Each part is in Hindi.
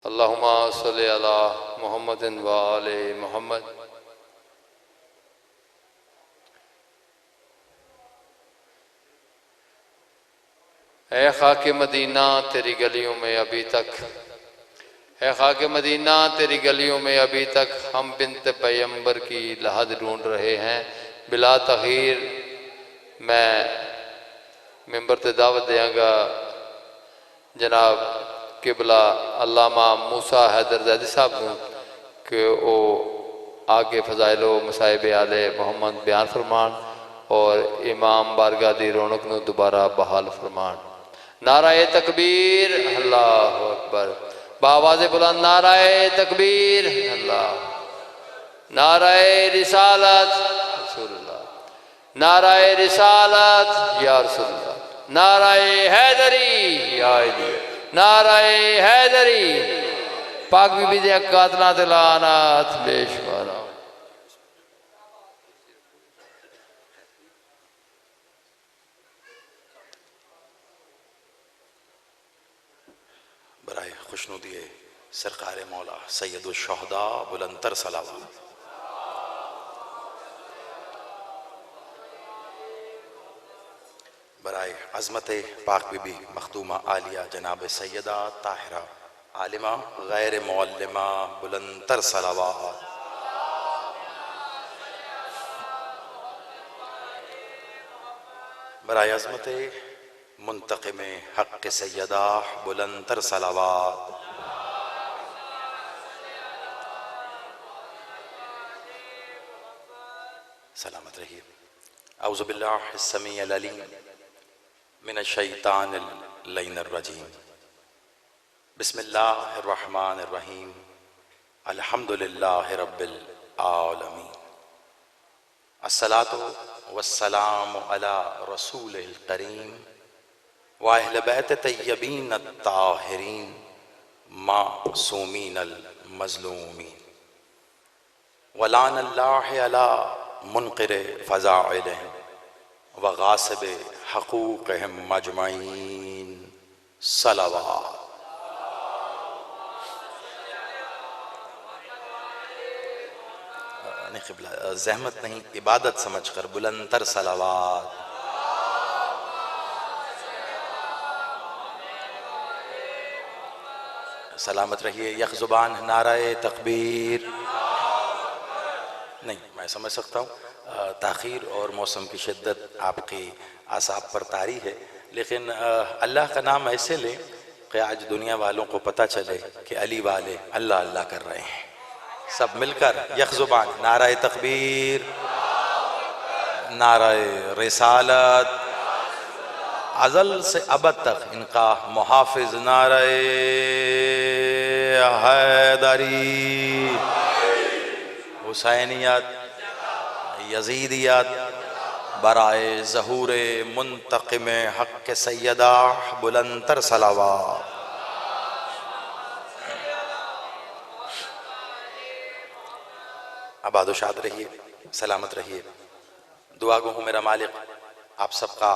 अल्लाहुम्मा सल्लि अला मुहम्मदिन व आले मुहम्मद। ऐ खाके मदीना तेरी गलियों में अभी तक, ऐ खाके मदीना तेरी गलियों में अभी तक हम बिन्त पैगंबर की लहद ढूंढ रहे हैं। बिला तखीर मैं मिंबर ते दावत देंगा जनाब किबला अल्लामा मूसा हैदर ज़ैदी साहब को कि वो आगे फ़ज़ाइलो मसाइब आले मोहम्मद बयान फरमान और इमाम बारगाह दी रौनक नूं दोबारा बहाल फरमान। नाराए तकबीर, अल्लाहु अकबर। बावाज़े बुलंद नाराए तकबीर, अल्लाह। नाराए रिसालत रसूलुल्लाह, नाराए रिसालत या रसूलुल्लाह, नाराए हैदरी या अली, नाराए हैदरी। पाक बीबी दे कातलां ते लानत बेशुमार। बराए खुशनुदी सरकार मौला सैयदुल शुहदा बुलंदतर सलावत। बराए अज़मत पाक बीबी मखदूमा आलिया जनाब सैयदा ताहिरा आलिमा गैर मुअल्लिमा बुलंदतर सलावत। बराए अज़मत मुंतक़िम हक़ सैयदा बुलंदतर सलावत। सलामत रहिए। औज़ु बिल्लाहि अस्समीअल अलीम मिनश शैतानिर लईनिर रजीम। बिस्मिल्लाहिर रहमानिर रहीम। अल्हम्दुलिल्लाहि रब्बिल आलमीन। अस्सलातु वस्सलामु अला रसूलिल करीम व अहले बैत तय्यबीन अत्ताहिरीन मासूमीनल मज़लूमीन व लानल्लाहि अला मुनक़िर फ़ज़ाइलिहिम व गासिब हक़ूक़िहिम मजमईन सलावत। ज़हमत नहीं इबादत समझकर बुलंदतर सलावत। सलामत रहिए। यख ज़ुबान नाराए तकबीर। नहीं, मैं समझ सकता हूँ ताख़ीर और मौसम की शिद्दत आपकी आसाब पर तारी है, लेकिन अल्लाह का नाम ऐसे लें कि आज दुनिया वालों को पता चले कि अली वाले अल्लाह अल्लाह कर रहे हैं। सब मिलकर यख ज़ुबान नाराए तकबीर, नाराए रिसालत, अज़ल से अबद तक इनका मुहाफ़िज़ नाराए हैदरी, हुसैनियत, यजीदियत, बराए ज़हूर मुंतक़िम हक़ सैयदा बुलंदतर सलावत। आबाद शाद रहिए, सलामत रहिए। दुआ गो हूँ मेरा मालिक आप सबका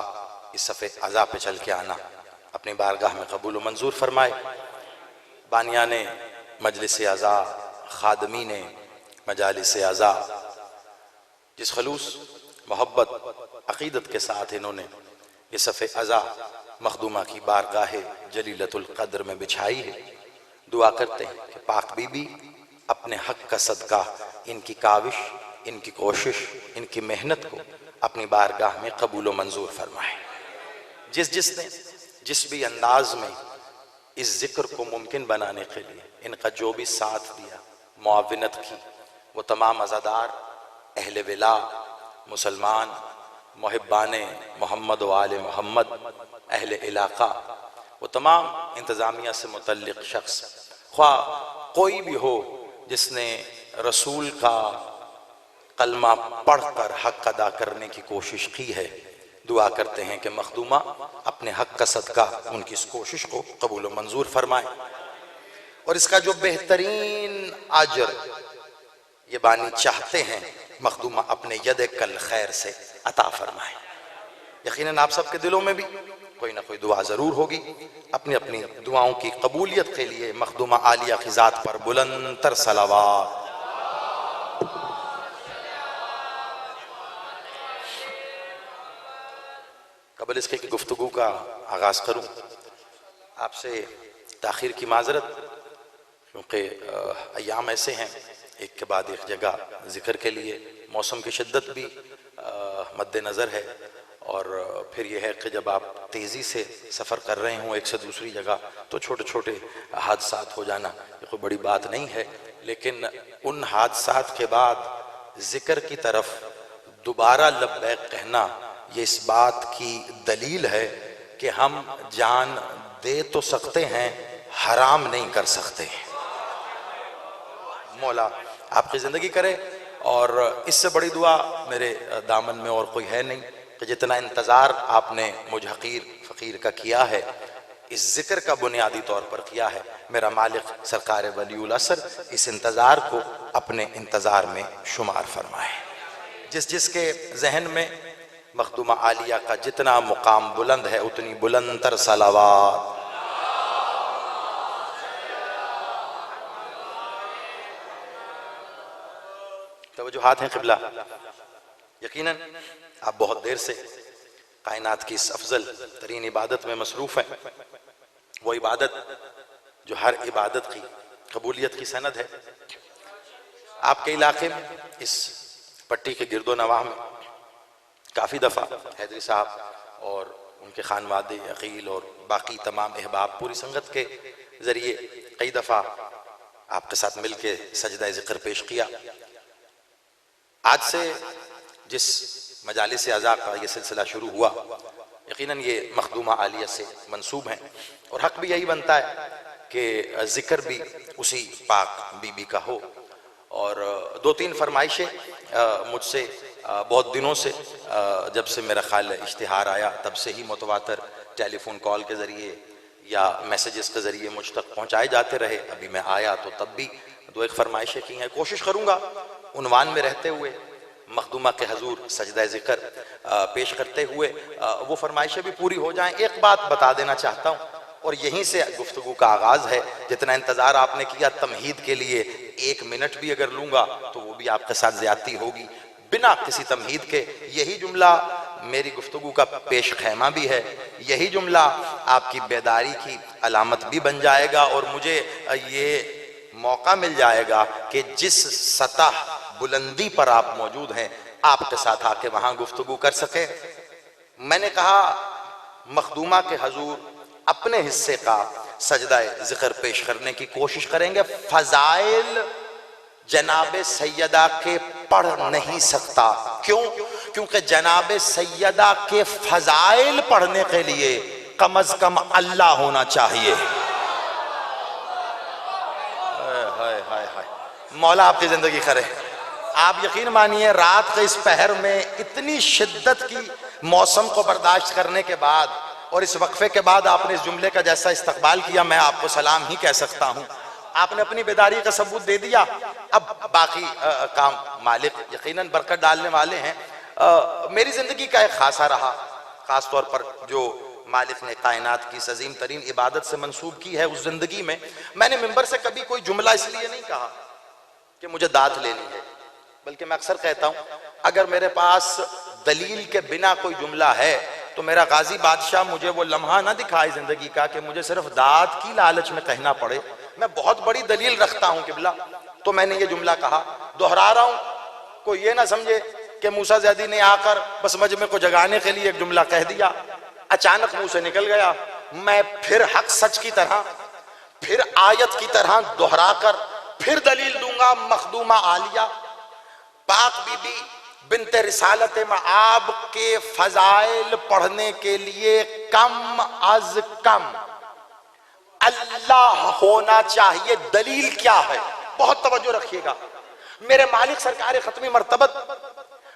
इस सफ़े अज़ा पे चल के आना अपनी बारगाह में कबूल व मंजूर फरमाए। बानिया ने मजलिस अज़ा, खादमी ने मजालिस अज़ा, जिस खलूस मोहब्बत अक़ीदत के साथ इन्होंने ये सफ़े अज़ा मखदूमा की बारगाह जलीलतुल क़द्र में बिछाई है, दुआ करते हैं कि पाक बीबी अपने हक़ का सदका, इनकी काविश, इनकी कोशिश, इनकी मेहनत को अपनी बारगाह में कबूल व मंजूर फरमाए। जिसने जिस भी अंदाज में इस जिक्र को मुमकिन बनाने के लिए इनका जो भी साथ दिया, मुआविनत की, वो तमाम अज़ादार, अहले विला, मुसलमान, मुहिब्बाने मोहम्मद व आले मोहम्मद, अहले इलाक़ा, वो तमाम इंतज़ामिया से मुतल्लिक़ शख्स, ख्वाह कोई भी हो जिसने रसूल का कलमा पढ़कर हक़ अदा करने की कोशिश की है, दुआ करते हैं कि मखदूमा अपने हक़ का सदका उनकी इस कोशिश को कबूल व मंजूर फरमाए और इसका जो बेहतरीन अजर ये बानी चाहते हैं मखदूमा अपने यद कल खैर से अता फरमाए। यकीनन आप सबके दिलों में भी कोई ना कोई दुआ ज़रूर होगी। अपनी अपनी दुआओं की कबूलियत के लिए मखदूमा आलिया की ज़ात पर बुलंदतर सलावात। कबल इसके कि गुफ्तगू का आगाज़ करूँ, आपसे ताख़ीर की माज़रत, क्योंकि अय्याम ऐसे हैं एक के बाद एक जगह ज़िक्र के लिए, मौसम की शिद्दत भी मद्देनज़र है, और फिर यह है कि जब आप तेज़ी से सफ़र कर रहे हों एक से दूसरी जगह तो छोटे छोटे हादसात हो जाना ये कोई बड़ी बात नहीं है। लेकिन उन हादसात के बाद ज़िक्र की तरफ दोबारा लब्बैक कहना ये इस बात की दलील है कि हम जान दे तो सकते हैं, हराम नहीं कर सकते। मौला आपकी ज़िंदगी करे, और इससे बड़ी दुआ मेरे दामन में और कोई है नहीं कि जितना इंतज़ार आपने मुझ हकीर फ़कीर का किया है, इस ज़िक्र का बुनियादी तौर पर किया है, मेरा मालिक सरकार वलीउल असर इस इंतज़ार को अपने इंतज़ार में शुमार फरमाए। जिस जिसके जहन में मखदूमा आलिया का जितना मुकाम बुलंद है उतनी बुलंदतर सलावात। तवज्जुहात हैं क़िबला। यकीनन आप बहुत देर से कायनात की इस अफजल तरीन इबादत में मसरूफ़ हैं, वो इबादत जो हर इबादत की कबूलियत की सनद है। आपके इलाके में इस पट्टी के गिरदो नवाह में काफ़ी दफ़ा हैदरी साहब और उनके खानवादे अकील और बाकी तमाम अहबाब पूरी संगत के ज़रिए कई दफ़ा आपके साथ मिल के सजदा ज़िक्र पेश किया। आज से जिस मजालिस अज़ा का ये सिलसिला शुरू हुआ, यकीनन ये मखदूमा आलिया से मंसूब हैं, और हक़ भी यही बनता है कि ज़िक्र भी उसी पाक बीबी का हो। और दो तीन फरमाइशें मुझसे बहुत दिनों से, जब से मेरा ख्याल इश्तिहार आया तब से ही मुतवातर टेलीफोन कॉल के ज़रिए या मैसेजेस के ज़रिए मुझ तक पहुँचाए जाते रहे। अभी मैं आया तो तब भी दो एक फरमाइशें की हैं। कोशिश करूँगा उन्वान में रहते हुए मखदूमा के हजूर सजदा ज़िक्र पेश करते हुए वो फरमाइशें भी पूरी हो जाएं। एक बात बता देना चाहता हूँ, और यहीं से गुफ्तगू का आगाज़ है। जितना इंतज़ार आपने किया तमहीद के लिए, 1 मिनट भी अगर लूँगा तो वो भी आपके साथ ज़्यादती होगी। बिना किसी तमहीद के यही जुमला मेरी गुफ्तगू का पेश खैमा भी है, यही जुमला आपकी बेदारी की अलामत भी बन जाएगा, और मुझे ये मौका मिल जाएगा कि जिस सतह बुलंदी पर आप मौजूद हैं आपके साथ आके वहां गुफ्तगू कर सके। मैंने कहा मखदूमा के हजूर अपने हिस्से का सजदा ज़िक्र पेश करने की कोशिश करेंगे। फजाइल जनाब सैयदा के पढ़ नहीं सकता। क्यों? क्योंकि जनाब सैयदा के फजाइल पढ़ने के लिए कम अज कम अल्लाह होना चाहिए। मौला आपकी जिंदगी करे। आप यकीन मानिए रात के इस पहर में इतनी शिद्दत की मौसम को बर्दाश्त करने के बाद और इस वक्फे के बाद आपने इस जुमले का जैसा इस्तकबाल किया, मैं आपको सलाम ही कह सकता हूँ। आपने अपनी बेदारी का सबूत दे दिया। अब बाकी काम मालिक यकीनन बरकत डालने वाले हैं। मेरी जिंदगी का एक खासा रहा, खास तौर पर जो मालिक ने कायनात की अजीम तरीन इबादत से मंसूब की है, उस जिंदगी में मैंने मिंबर से कभी कोई जुमला इसलिए नहीं कहा कि मुझे दाद लेनी है, बल्कि मैं अक्सर कहता हूं अगर मेरे पास दलील के बिना कोई जुमला है तो मेरा गाजी बादशाह मुझे वो लम्हा ना दिखाए जिंदगी का कि मुझे सिर्फ दाद की लालच में कहना पड़े। मैं बहुत बड़ी दलील रखता हूं किबला, तो मैंने ये जुमला कहा, दोहरा रहा हूं, कोई ये ना समझे कि मूसा ज़ैदी ने आकर बस मजमे को जगाने के लिए एक जुमला कह दिया, अचानक मुंह से निकल गया। मैं फिर हक सच की तरह, फिर आयत की तरह दोहरा कर फिर दलील दूंगा। मखदूमा आलिया पाक बीबी बिनते रिसालत मआब के फजाइल पढ़ने के लिए कम अज कम अल्लाह होना चाहिए। दलील क्या है? बहुत तवज्जो रखिएगा। मेरे मालिक सरकार खत्मी मर्तबत,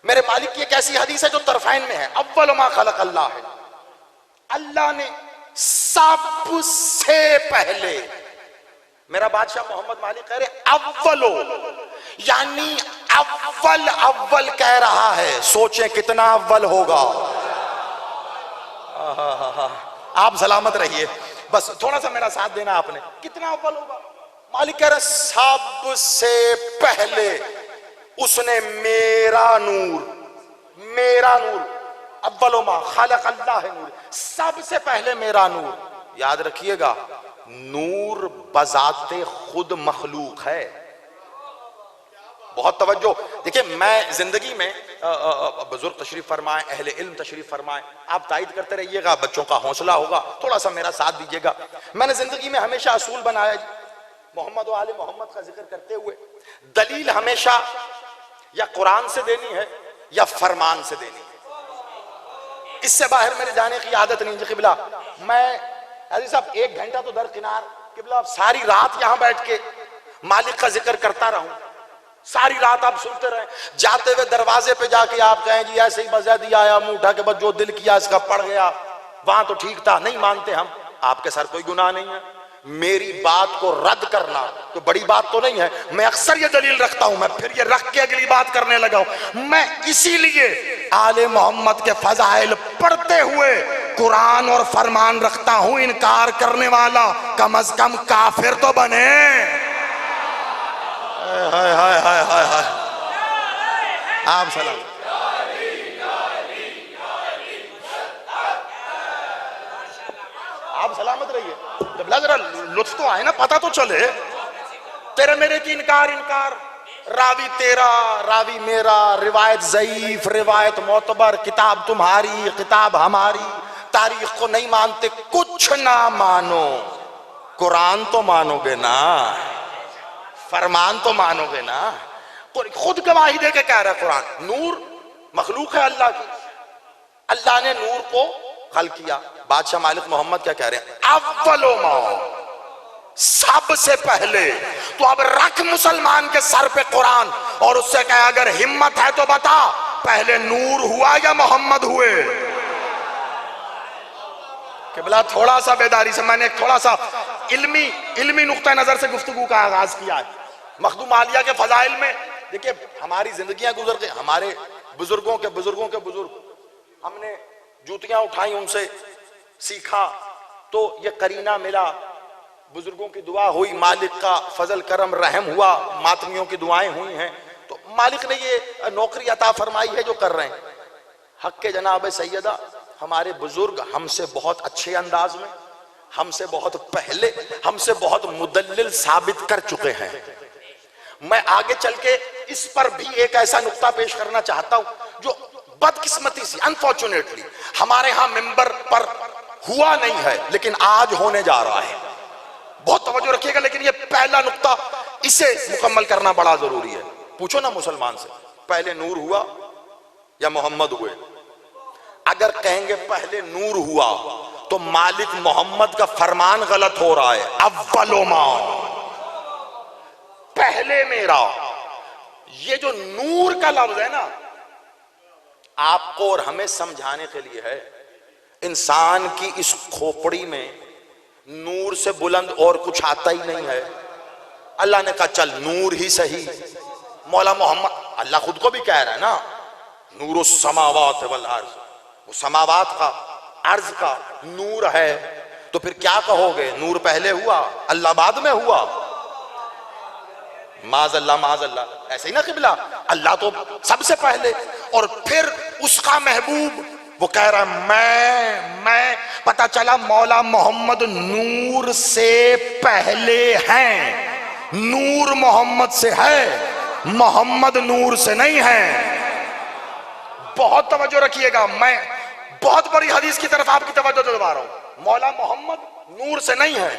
मेरे मालिक की एक ऐसी हदीस है जो तरफाइन में है, अव्वल मा खलक अल्लाह है। अल्लाह ने सबसे पहले, मेरा बादशाह मोहम्मद मालिक कह रहे अव्वलो, यानी अव्वल अव्वल कह रहा है। सोचें कितना अव्वल होगा। आप सलामत रहिए। बस थोड़ा सा मेरा साथ देना आपने। कितना अव्वल होगा? मालिक कह रहे सबसे पहले उसने मेरा नूर अव्वलो मा खालक अल्लाह है नूर, सबसे पहले मेरा नूर। याद रखिएगा, नूर बजाते खुद मखलूक है। बहुत तवज्जो। देखिए, मैं जिंदगी में बुजुर्ग तशरीफ फरमाए, अहले इल्म तशरीफ फरमाए, आप तायद करते रहिएगा, बच्चों का हौसला होगा, थोड़ा सा मेरा साथ दीजिएगा। मैंने जिंदगी में हमेशा असूल बनाया, मोहम्मद और आले मोहम्मद का जिक्र करते हुए दलील हमेशा या कुरान से देनी है या फरमान से देनी है। इससे बाहर मेरे जाने की आदत नहीं। किबला, मैं अजी साहब 1 घंटा तो दरकिनार किबला सारी रात यहां बैठ के मालिक का जिक्र करता रहूं, सारी रात आप सुनते रहे, जाते हुए दरवाजे पे जाके आप कहें जी ऐसे ही बजा दिया आया, मुंह उठा के बस जो दिल किया इसका पढ़ गया, वहां तो ठीक था। नहीं मानते हम, आपके सर कोई गुनाह नहीं है। मेरी बात को रद्द करना तो बड़ी बात तो नहीं है। मैं अक्सर ये दलील रखता हूं, मैं फिर ये रख के अगली बात करने लगा हूं। मैं इसीलिए आले मोहम्मद के फजाइल पढ़ते हुए कुरान और फरमान रखता हूं। इनकार करने वाला कम अज कम काफिर तो बने। हाय हाय हाय हाय हाय, आप सलाम। आप सलामत रहिए। जब जरा लुत्फ तो आए ना, पता तो चले। तेरे मेरे की इनकार, रावी तेरा रावी मेरा, रिवायत ज़ईफ रिवायत मोतबर, किताब तुम्हारी किताब हमारी, तारीख को नहीं मानते, कुछ ना मानो, कुरान तो मानोगे ना, फरमान तो मानोगे ना। खुद गवाही दे के कह रहा है कुरान, नूर मखलूक है अल्लाह की, अल्लाह ने नूर को खल किया। बादशाह मालिक मोहम्मद क्या कह रहे हैं? अव्वलो मा, सबसे पहले। तो अब रख मुसलमान के सर पे कुरान और उससे कहे अगर हिम्मत है तो बता, पहले नूर हुआ या मोहम्मद हुए? किबला थोड़ा सा बेदारी से मैंने थोड़ा सा इल्मी नुक्ता नजर से गुफ्तगू का आगाज किया है। मखदूम आलिया के फजाइल में देखिए, हमारी जिंदगियां गुजर गई, हमारे बुजुर्गों के बुजुर्ग, हमने जूतियां उठाई, उनसे सीखा, तो ये करीना मिला, बुजुर्गों की दुआ हुई, मालिक का फजल करम रहम हुआ, मातमियों की दुआएं हुई हैं, तो मालिक ने ये नौकरी अता फरमाई है जो कर रहे हैं। हक के जनाब सैयदा, हमारे बुजुर्ग हमसे बहुत अच्छे अंदाज में, हमसे बहुत पहले, हमसे बहुत मुदल्लिल साबित कर चुके हैं। मैं आगे चल के इस पर भी एक ऐसा नुक्ता पेश करना चाहता हूं जो बदकिस्मती से, अनफॉर्चुनेटली, हमारे यहां मिंबर पर हुआ नहीं है, लेकिन आज होने जा रहा है। बहुत तवज्जो रखिएगा, लेकिन ये पहला नुक्ता, इसे मुकम्मल करना बड़ा जरूरी है। पूछो ना मुसलमान से, पहले नूर हुआ या मोहम्मद हुए? अगर कहेंगे पहले नूर हुआ तो मालिक मोहम्मद का फरमान गलत हो रहा है। अव्वलो मा, पहले मेरा। ये जो नूर का लफ्ज है ना, आपको और हमें समझाने के लिए है। इंसान की इस खोपड़ी में नूर से बुलंद और कुछ आता ही नहीं है। अल्लाह ने कहा चल नूर ही सही। मौला मोहम्मद, अल्लाह खुद को भी कह रहा है ना, नूर समावात वल अर्ज, वो समावात का अर्ज का नूर है। तो फिर क्या कहोगे? नूर पहले हुआ, अल्लाह बाद में हुआ? माज़अल्लाह, ऐसे ही ना किबला, अल्लाह तो सबसे पहले, और फिर उसका महबूब वो कह रहा है मैं पता चला मौला मोहम्मद नूर से पहले हैं, नूर मोहम्मद से है, मोहम्मद नूर से नहीं है। बहुत तवज्जो रखिएगा, मैं बहुत बड़ी हदीस की तरफ आपकी तवज्जो दिलवा रहा हूं। मौला मोहम्मद नूर से नहीं है,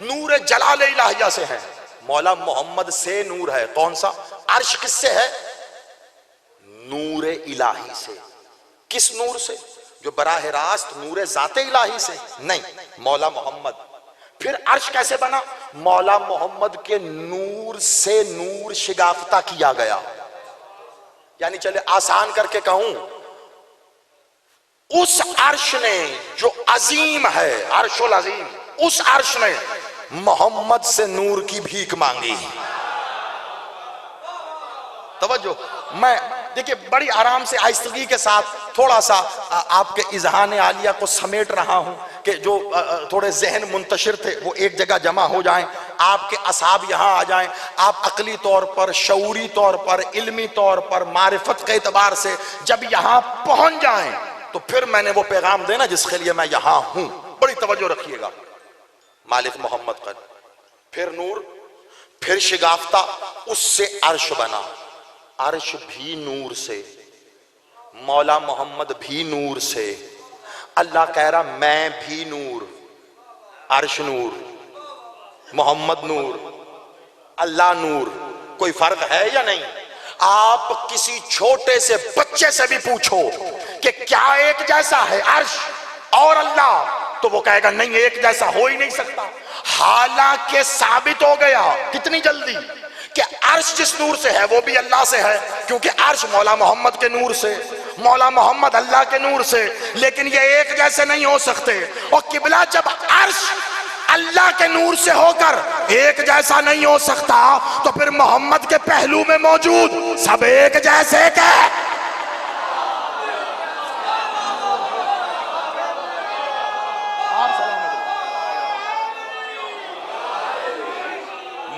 नूर जलाल इलाहिया से है। मौला मोहम्मद से नूर है, कौन सा? अर्श किससे है? नूर इलाही से। किस नूर से? जो बराह रास्त नूर जाते इलाही से नहीं, मौला मोहम्मद। फिर अर्श कैसे बना? मौला मोहम्मद के नूर से नूर शिगाफ्ता किया गया। यानी चले आसान करके कहूं, उस अर्श ने जो अजीम है, अर्शुल अजीम, उस अर्श ने मोहम्मद से नूर की भीख मांगी। तवज्जो, मैं देखिए बड़ी आराम से आहिस्तगी के साथ थोड़ा सा आपके इजहान आलिया को समेट रहा हूं कि जो थोड़े जहन मुंतशिर थे वो एक जगह जमा हो जाएं, आपके असाब यहाँ आ जाएं, आप अकली तौर पर, शऊरी तौर पर, इल्मी तौर पर, मारिफत के एतबार से जब यहाँ पहुंच जाएं तो फिर मैंने वो पैगाम देना जिसके लिए मैं यहाँ हूं। बड़ी तवज्जो रखिएगा। मालिक मोहम्मद का फिर नूर, फिर शिगाफ्ता, उससे अर्श बना, अर्श भी नूर से, मौला मोहम्मद भी नूर से, अल्लाह कह रहा मैं भी नूर, अर्श नूर, मोहम्मद नूर, अल्लाह नूर। कोई फर्क है या नहीं? आप किसी छोटे से बच्चे से भी पूछो कि क्या एक जैसा है अर्श और अल्लाह, तो वो कहेगा नहीं, एक जैसा हो ही नहीं सकता। हालांकि साबित हो गया कितनी जल्दी कि अर्श जिस नूर से है वो भी अल्लाह से है, क्योंकि अर्श मौला मोहम्मद के नूर से, मौला मोहम्मद अल्लाह के नूर से। लेकिन ये एक जैसे नहीं हो सकते। और किबला जब अर्श अल्लाह के नूर से होकर एक जैसा नहीं हो सकता, तो फिर मोहम्मद के पहलू में मौजूद सब एक जैसे के।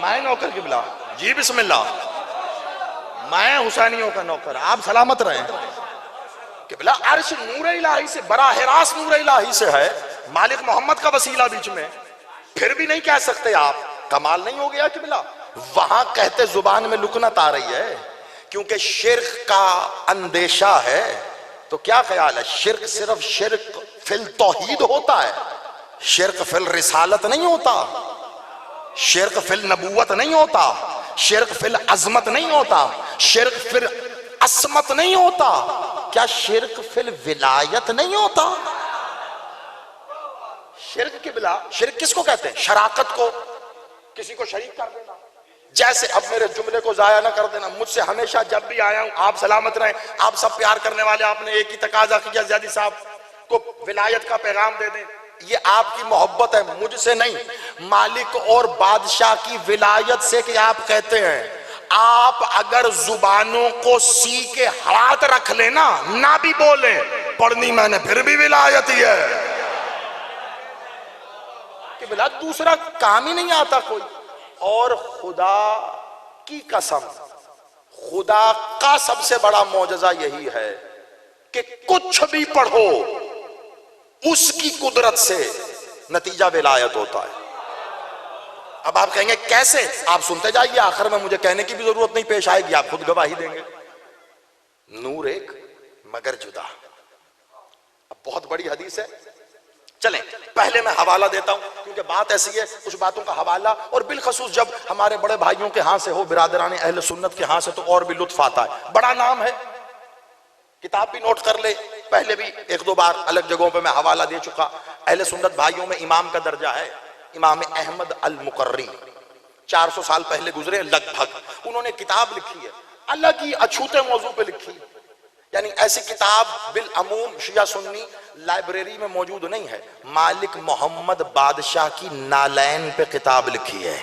मैं नौकर किबला जी, बिस्मिल्लाह, मैं हुसैनियों का नौकर, आप सलामत रहें। किबला अर्श नूर इलाही से, बराह रास्त नूर इलाही से है, मालिक मोहम्मद का वसीला बीच में, फिर भी नहीं कह सकते आप। कमाल नहीं हो गया किबला? वहां कहते जुबान में लुकनत आ रही है, क्योंकि शिर्क का अंदेशा है। तो क्या ख्याल है, शिर्क सिर्फ शिर्क फिल तौहीद होता है, शिर्क फिल रिसालत नहीं होता, शिर्क फिल नबूवत नहीं होता, शिर्क फिल अजमत नहीं होता, शिर्क फिल असमत नहीं होता, क्या शिर्क फिल विलायत नहीं होता? शिर्क किबला, शिर्क किसको कहते हैं? शराकत को, किसी को शरीक कर देना। जैसे अब मेरे जुमले को जाया ना कर देना, मुझसे हमेशा जब भी आया हूं, आप सलामत रहें, आप सब प्यार करने वाले, आपने एक ही तकाजा किया ज़ियादी साहब को विलायत का पैगाम दे दें। ये आपकी मोहब्बत है, मुझसे नहीं, मालिक और बादशाह की विलायत से कि आप कहते हैं आप अगर जुबानों को सी के हाथ रख लेना, ना भी बोले, पढ़नी मैंने फिर भी विलायत ही है कि बिला दूसरा काम ही नहीं आता कोई। और खुदा की कसम, खुदा का सबसे बड़ा मौजज़ा यही है कि कुछ भी पढ़ो उसकी कुदरत से नतीजा विलायत होता है। अब आप कहेंगे कैसे? आप सुनते जाइए, आखिर में मुझे कहने की भी जरूरत नहीं पेश आएगी, आप खुद गवाही देंगे। नूर एक मगर जुदा। अब बहुत बड़ी हदीस है, चलें पहले मैं हवाला देता हूं, क्योंकि बात ऐसी है, कुछ बातों का हवाला, और बिलखसूस जब हमारे बड़े भाइयों के हाथ से हो, बिरादरानी अहले सुन्नत के हाथ से, तो और भी लुत्फ आता है। बड़ा नाम है, किताब भी नोट कर ले, पहले भी एक दो बार अलग जगहों पे मैं हवाला दे चुका। अहले सुन्नत भाइयों में इमाम का दर्जा है इमाम अहमद अल मुकर्री, 400 साल पहले गुजरे लगभग। उन्होंने किताब लिखी है, अलग ही अछूते मौजू पे लिखी, यानी ऐसी किताब बिल अमूम शिया सुन्नी लाइब्रेरी में मौजूद नहीं है। मालिक मोहम्मद बादशाह की नालैन पे किताब लिखी है।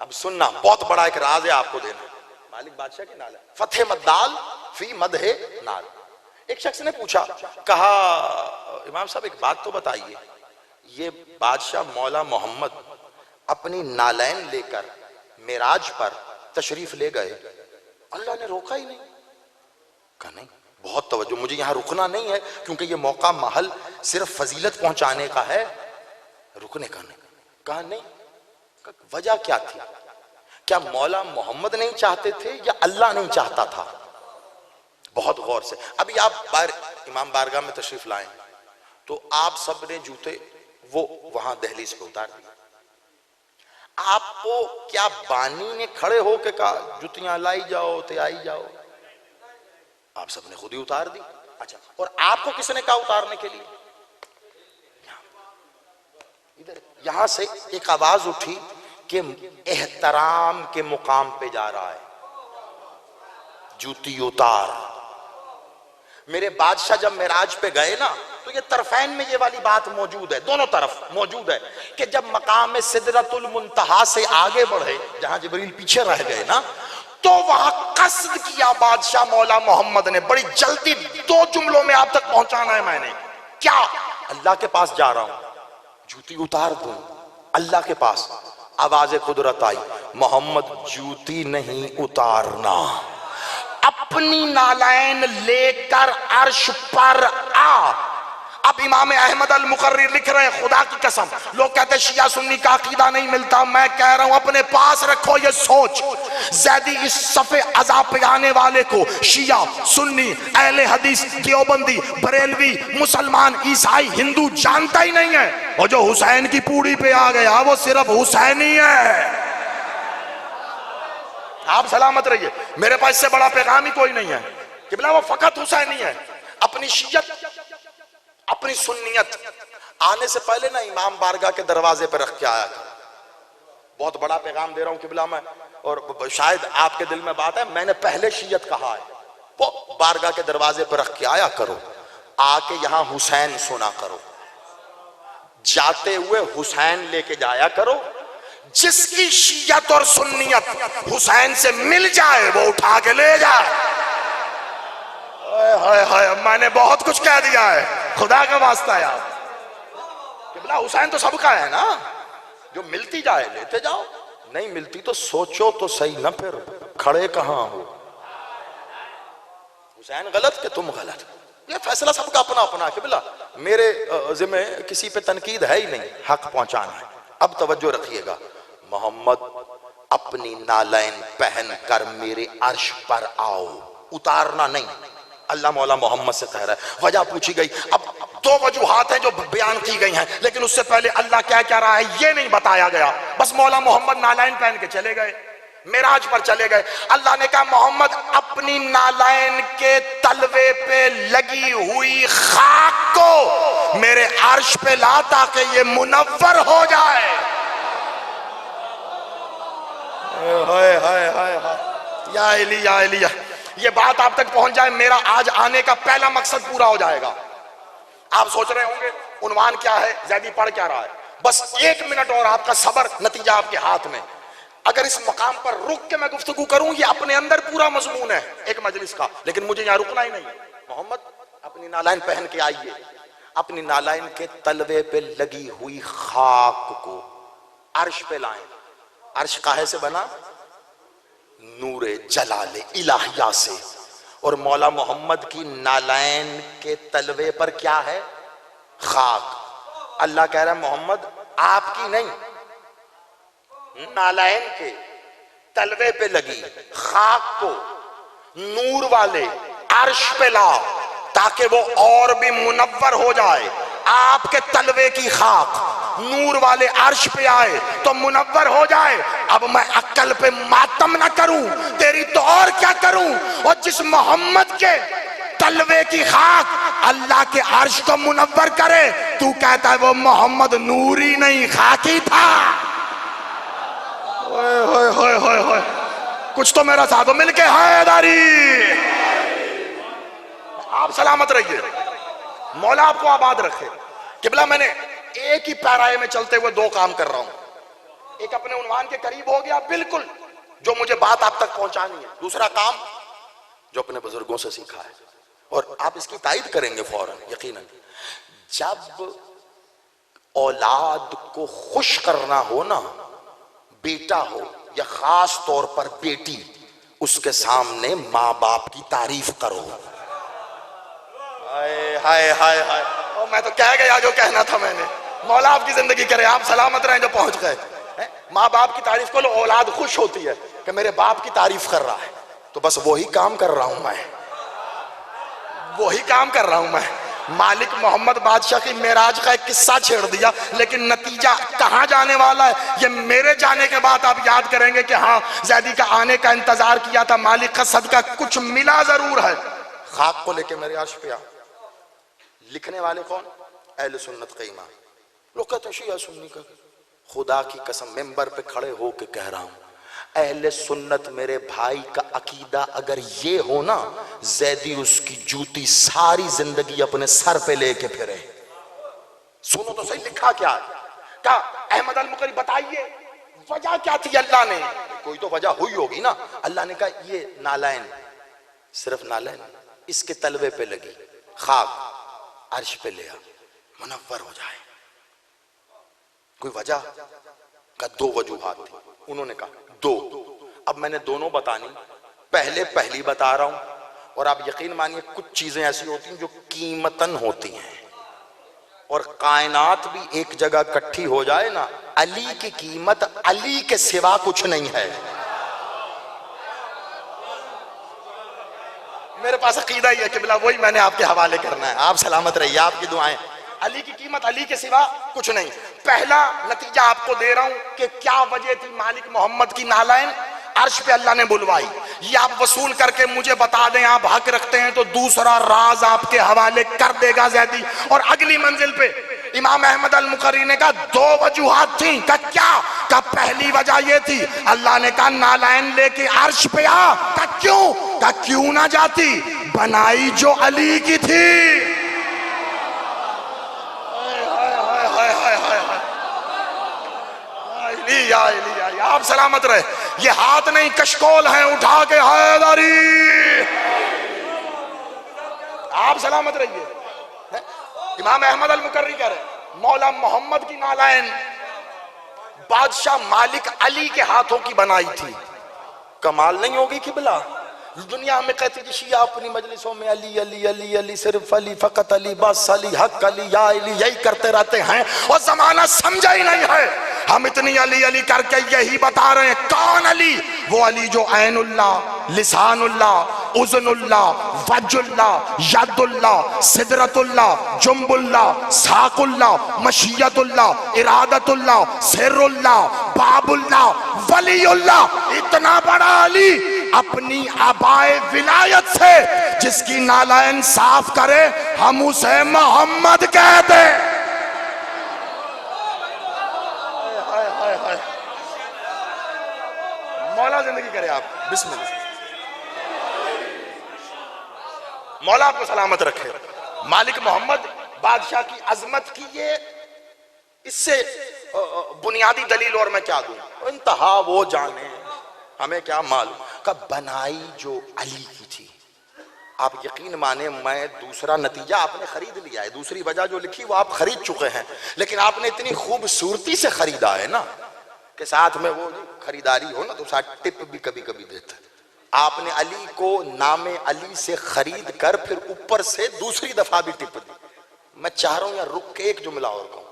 अब सुनना, बहुत बड़ा एक राज है आपको देना। मालिक बादशाह की नालैन, फतेह मद्दाल फी मदहे नाल। एक शख्स ने पूछा, कहा इमाम साहब एक बात तो बताइए, ये बादशाह मौला मोहम्मद अपनी नालैन लेकर मेराज पर तशरीफ ले गए, अल्लाह ने रोका ही नहीं? कहा नहीं, बहुत तवज्जो, मुझे यहाँ रुकना नहीं है, क्योंकि ये मौका महल सिर्फ फजीलत पहुंचाने का है, रुकने का नहीं। कहा नहीं, वजह क्या थी? क्या मौला मोहम्मद नहीं चाहते थे या अल्लाह नहीं चाहता था? बहुत गौर से, अभी आप इमाम बारगाह में तशरीफ लाए तो आप सब ने जूते वो वहां दहलीज पे उतार दिए। आपको क्या बानी ने खड़े होके कहा जुतियां लाई जाओ ते आई जाओ? आप सबने खुद ही उतार दी। अच्छा, और आपको किसने कहा उतारने के लिए? इधर यहां से एक आवाज उठी कि एहतराम के मुकाम पे जा रहा है, जूती उतार। मेरे बादशाह जब मेराज पे गए ना, तो ये तरफैन में ये वाली बात मौजूद है, दोनों तरफ मौजूद है कि जब मकाम सिदरतुल मुंतहा से आगे बढ़े, जहां जिब्रील पीछे रह गए ना, तो वहां कसद किया बादशाह मौला मोहम्मद ने। बड़ी जल्दी 2 जुमलों में आप तक पहुंचाना है मैंने। क्या? अल्लाह के पास जा रहा हूं, जूती उतार दूं अल्लाह के पास। आवाज़ कुदरत आई, मोहम्मद जूती नहीं उतारना, अपनी नालैन लेकर अर्श पर आ। अब इमाम अहमद अल मुकर्रिर लिख रहे हैं, खुदा की कसम, लोग कहते हैं शिया सुन्नी का अकीदा नहीं मिलता, मैं कह रहा हूं अपने पास रखो ये सोच। ज़ैदी इस सफ़े अज़ाब पे आने वाले को शिया सुन्नी अहले हदीस देवबंदी बरेलवी मुसलमान ईसाई हिंदू जानता ही नहीं है, और जो हुसैन की पूड़ी पे आ गया वो सिर्फ हुसैन ही है। आप सलामत रहिए, मेरे पास इससे बड़ा पैगाम ही कोई नहीं है कि बिला वो फकत हुसैन ही है। अपनी शियत अपनी सुन्नियत आने से पहले ना इमाम बारगाह के दरवाजे पर रख के आया था। बहुत बड़ा पैगाम दे रहा हूं किबला मैं, और शायद आपके दिल में बात है, मैंने पहले शियत कहा है, वो बारगाह के दरवाजे पर रख के आया करो, आके यहां हुसैन सुना करो, जाते हुए हुसैन लेके जाया करो। जिसकी शियत और सुन्नियत हुसैन से मिल जाए वो उठा के ले जाए। हाय मैंने बहुत कुछ कह दिया है, खुदा का वास्ता यार, किबला हुसैन तो सबका है ना, जो मिलती जाए लेते जाओ, नहीं मिलती तो सोचो तो सही ना, फिर खड़े कहां हो। हुसैन गलत कि तुम गलत, ये फैसला सबका अपना अपना। किबला मेरे जिम्मे किसी पे तनकीद है ही नहीं, हक पहुंचाना है। अब तवज्जो रखिएगा, मोहम्मद अपनी नालैन पहन कर मेरे अर्श पर आओ, उतारना नहीं। अल्लाह मौला मोहम्मद से कह रहा है। वजह पूछी गई, अब दो वजूहात हैं जो बयान की गई हैं, लेकिन उससे पहले अल्लाह क्या कह रहा है ये नहीं बताया गया। बस मौला मोहम्मद नालैन पहन के चले गए, मेराज पर चले गए। अल्लाह ने कहा मोहम्मद अपनी नालैन के तलवे पे लगी हुई खाक को मेरे अर्श पे ला ताकि ये मुनव्वर हो जाए। हाय हाय हाय हाय, या एली या एलिया, ये बात आप तक पहुंच जाए, मेरा आज आने का पहला मकसद पूरा हो जाएगा। आप सोच रहे होंगे उन्वान क्या है, ज़ैदी पढ़ क्या रहा है, बस 1 मिनट और आपका सब्र, नतीजा आपके हाथ में। अगर इस मकाम पर रुक के मैं गुफ्तगू करूं, ये अपने अंदर पूरा मजमून है एक मजलिस का, लेकिन मुझे यहां रुकना ही नहीं है। मोहम्मद अपनी नालैन पहन के आइए, अपनी नालैन के तलवे पे लगी हुई खाक को अर्श पे लाएं। अर्श काहे से बना? नूरे जलाले इलाहिया से। और मौला मोहम्मद की नालैन के तलवे पर क्या है? खाक। अल्लाह कह रहा है मोहम्मद आपकी नहीं, नालैन के तलवे पे लगी खाक को नूर वाले अर्श पे लाओ ताकि वो और भी मुनव्वर हो जाए। आपके तलवे की खाक नूर वाले अर्श पे आए तो मुनव्वर हो जाए। अब मैं अक्ल पे मातम ना करूं, तेरी तो और क्या करूं। और जिस मोहम्मद के तलवे की खाक अल्लाह के अर्श को मुनव्वर करे, तू कहता है वो मोहम्मद नूरी नहीं खाकी था। ओए होए होए होए होए, कुछ तो मेरा साथ हो, मिलके हैदारी। आप सलामत रहिए, मौला आपको आबाद रखे। किबला मैंने एक ही पैराए में चलते हुए 2 काम कर रहा हूं। एक अपने उन्वान के करीब हो गया बिल्कुल, जो मुझे बात आप तक पहुंचानी है। दूसरा काम जो अपने बुजुर्गों से सीखा है, और आप इसकी तायद करेंगे फौरन यकीनन। जब औलाद को खुश करना हो ना, बेटा हो या खास तौर पर बेटी, उसके सामने माँ बाप की तारीफ करो। हाय हाय हाय हाय, मैं तो कह गया जो कहना था मैंने। मौला आपकी जिंदगी करे, आप सलामत रहें जो पहुंच गए। माँ बाप की तारीफ को लो, औलाद खुश होती है कि मेरे बाप की तारीफ कर रहा है। तो बस वही काम कर रहा हूं मैं, वही काम कर रहा हूं मैं। मालिक मोहम्मद बादशाह की मेराज का एक किस्सा छेड़ दिया, लेकिन नतीजा कहां जाने वाला है ये मेरे जाने के बाद आप याद करेंगे कि हाँ, ज़ैदी का आने का इंतजार किया था, मालिक का सदका कुछ मिला जरूर है। खाक को लेके मेरे अर्श पे आ। लिखने वाले कौन? अहले सुन्नत का इमाम। लोग कहते हैं शिया सुन्नी का, खुदा की कसम मेंबर पे खड़े हो के कह रहा हूं, अहले सुन्नत मेरे भाई का अकीदा अगर ये हो ना, ज़ैदी उसकी जूती सारी जिंदगी अपने सर पे लेके फिरे। सुनो तो सही लिखा क्या है। क्या अहमद अल मुकरी बताइए वजह क्या थी? अल्लाह ने कोई तो वजह हुई होगी ना। अल्लाह ने कहा ये नालैन, सिर्फ नालैन, इसके तलवे पे लगी खाक अर्श पे ले आ। मुनव्वर हो जाए। कोई वजह का? दो वजूहात थी। उन्होंने कहा दो। अब मैंने दोनों बतानी, पहले पहली बता रहा हूं। और आप यकीन मानिए कुछ चीजें ऐसी होती हैं जो कीमतन होती हैं, और कायनात भी एक जगह इकट्ठी हो जाए ना, अली की कीमत अली के सिवा कुछ नहीं है। मेरे पास अकीदा ही है कि बिला वही मैंने आपके हवाले करना है। आप सलामत रहिए, आपकी दुआएं। अली की कीमत अली के सिवा कुछ नहीं। पहला नतीजा आपको दे रहा हूं कि क्या वजह थी मालिक मोहम्मद की नालायन अर्श पे अल्लाह ने बुलवाई। ये आप वसूल करके मुझे बता दें, आप हक रखते हैं तो दूसरा राज आपके हवाले कर देगा जैदी। और अगली मंजिल पे इमाम अहमद अल मुकर्री ने कहा दो वजूहात थी। का क्या? का पहली वजह ये थी, अल्लाह ने कहा नालायन लेके अर्श पे आ। का क्यों? का क्यों ना जाती, बनाई जो अली की थी। आप सलामत रहे। ये हाथ नहीं कशकोल हैं, उठा के हैदरी। आप सलामत रहिए। इमाम अहमद अल मुकर्री कह रहे मौला मोहम्मद की नालायन बादशाह मालिक अली के हाथों की बनाई थी। कमाल नहीं होगी किबला? दुनिया में कहते कि शिया अपनी मजलिसों में अली अली अली अली, सिर्फ अली, फकत अली, बस अली, हक अली, या अली, यही करते रहते हैं और जमाना समझा ही नहीं है। हम इतनी अली अली करके यही बता रहे हैं कौन अली? वो अली जो ऐनुल्लाह, लिसानुल्लाह, उज़नुल्लाह, वजुल्लाह, यदुल्लाह, सिदरतुल्लाह, जुम्बुल्लाह, साकुल्लाह, मशीयतुल्लाह, इरादतुल्लाह, सिर्रुल्लाह, बाबुल्लाह, वलीउल्लाह। इतना बड़ा अली अपनी आबाए विलायत से जिसकी नालायन साफ करे, हम उसे मोहम्मद कहते। मौला जिंदगी करे आप, बिस्मिल्लाह। मौला आपको सलामत रखे। मालिक मोहम्मद बादशाह की अजमत की ये इससे बुनियादी दलील और मैं क्या दूं? इंतहा वो जाने, हमें क्या मालूम। कब बनाई जो अली की थी। आप यकीन माने, मैं दूसरा नतीजा आपने खरीद लिया है। दूसरी वजह जो लिखी वो आप खरीद चुके हैं, लेकिन आपने इतनी खूबसूरती से खरीदा है ना कि साथ में वो खरीदारी हो ना तो साथ टिप भी कभी कभी देता है। आपने अली को नामे अली से खरीद कर फिर ऊपर से दूसरी दफा भी टिप दी। मैं चाह रहा हूं या रुक के एक जुमला और कहूं,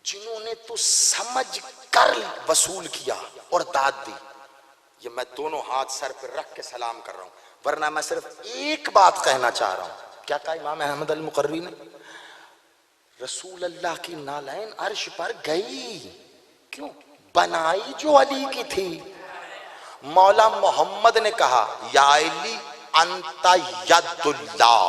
जिन्होंने तो समझ कर वसूल किया और दाद दी, ये मैं दोनों हाथ सर पर रख के सलाम कर रहा हूं। वरना मैं सिर्फ एक बात कहना चाह रहा हूं। क्या कहा इमाम अहमद अल मुकर्री ने? रसूल अल्लाह की नालायन अर्श पर गई, क्यों? बनाई जो अली की थी। मौला मोहम्मद ने कहा या अली अंता यदुल्लाह,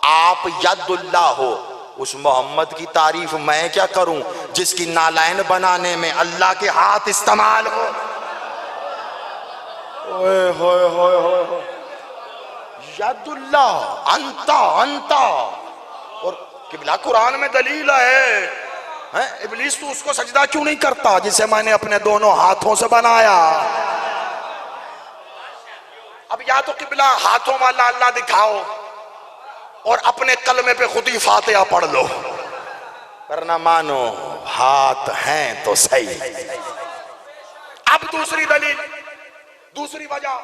आप यदुल्लाह हो। उस मोहम्मद की तारीफ मैं क्या करूं जिसकी नालायन बनाने में अल्लाह के हाथ इस्तेमाल हो। ओए होए होए होए, यदुल्लाह, अंता अंता। और किबला कुरान में दलील है, इब्लीस तो उसको सजदा क्यों नहीं करता जिसे मैंने अपने दोनों हाथों से बनाया। अब या तो किबला हाथों वाला अल्लाह दिखाओ और अपने कलमे पे खुद ही फातिहा पढ़ लो, वरना मानो हाथ हैं तो सही। अब दूसरी दलील, दूसरी वजह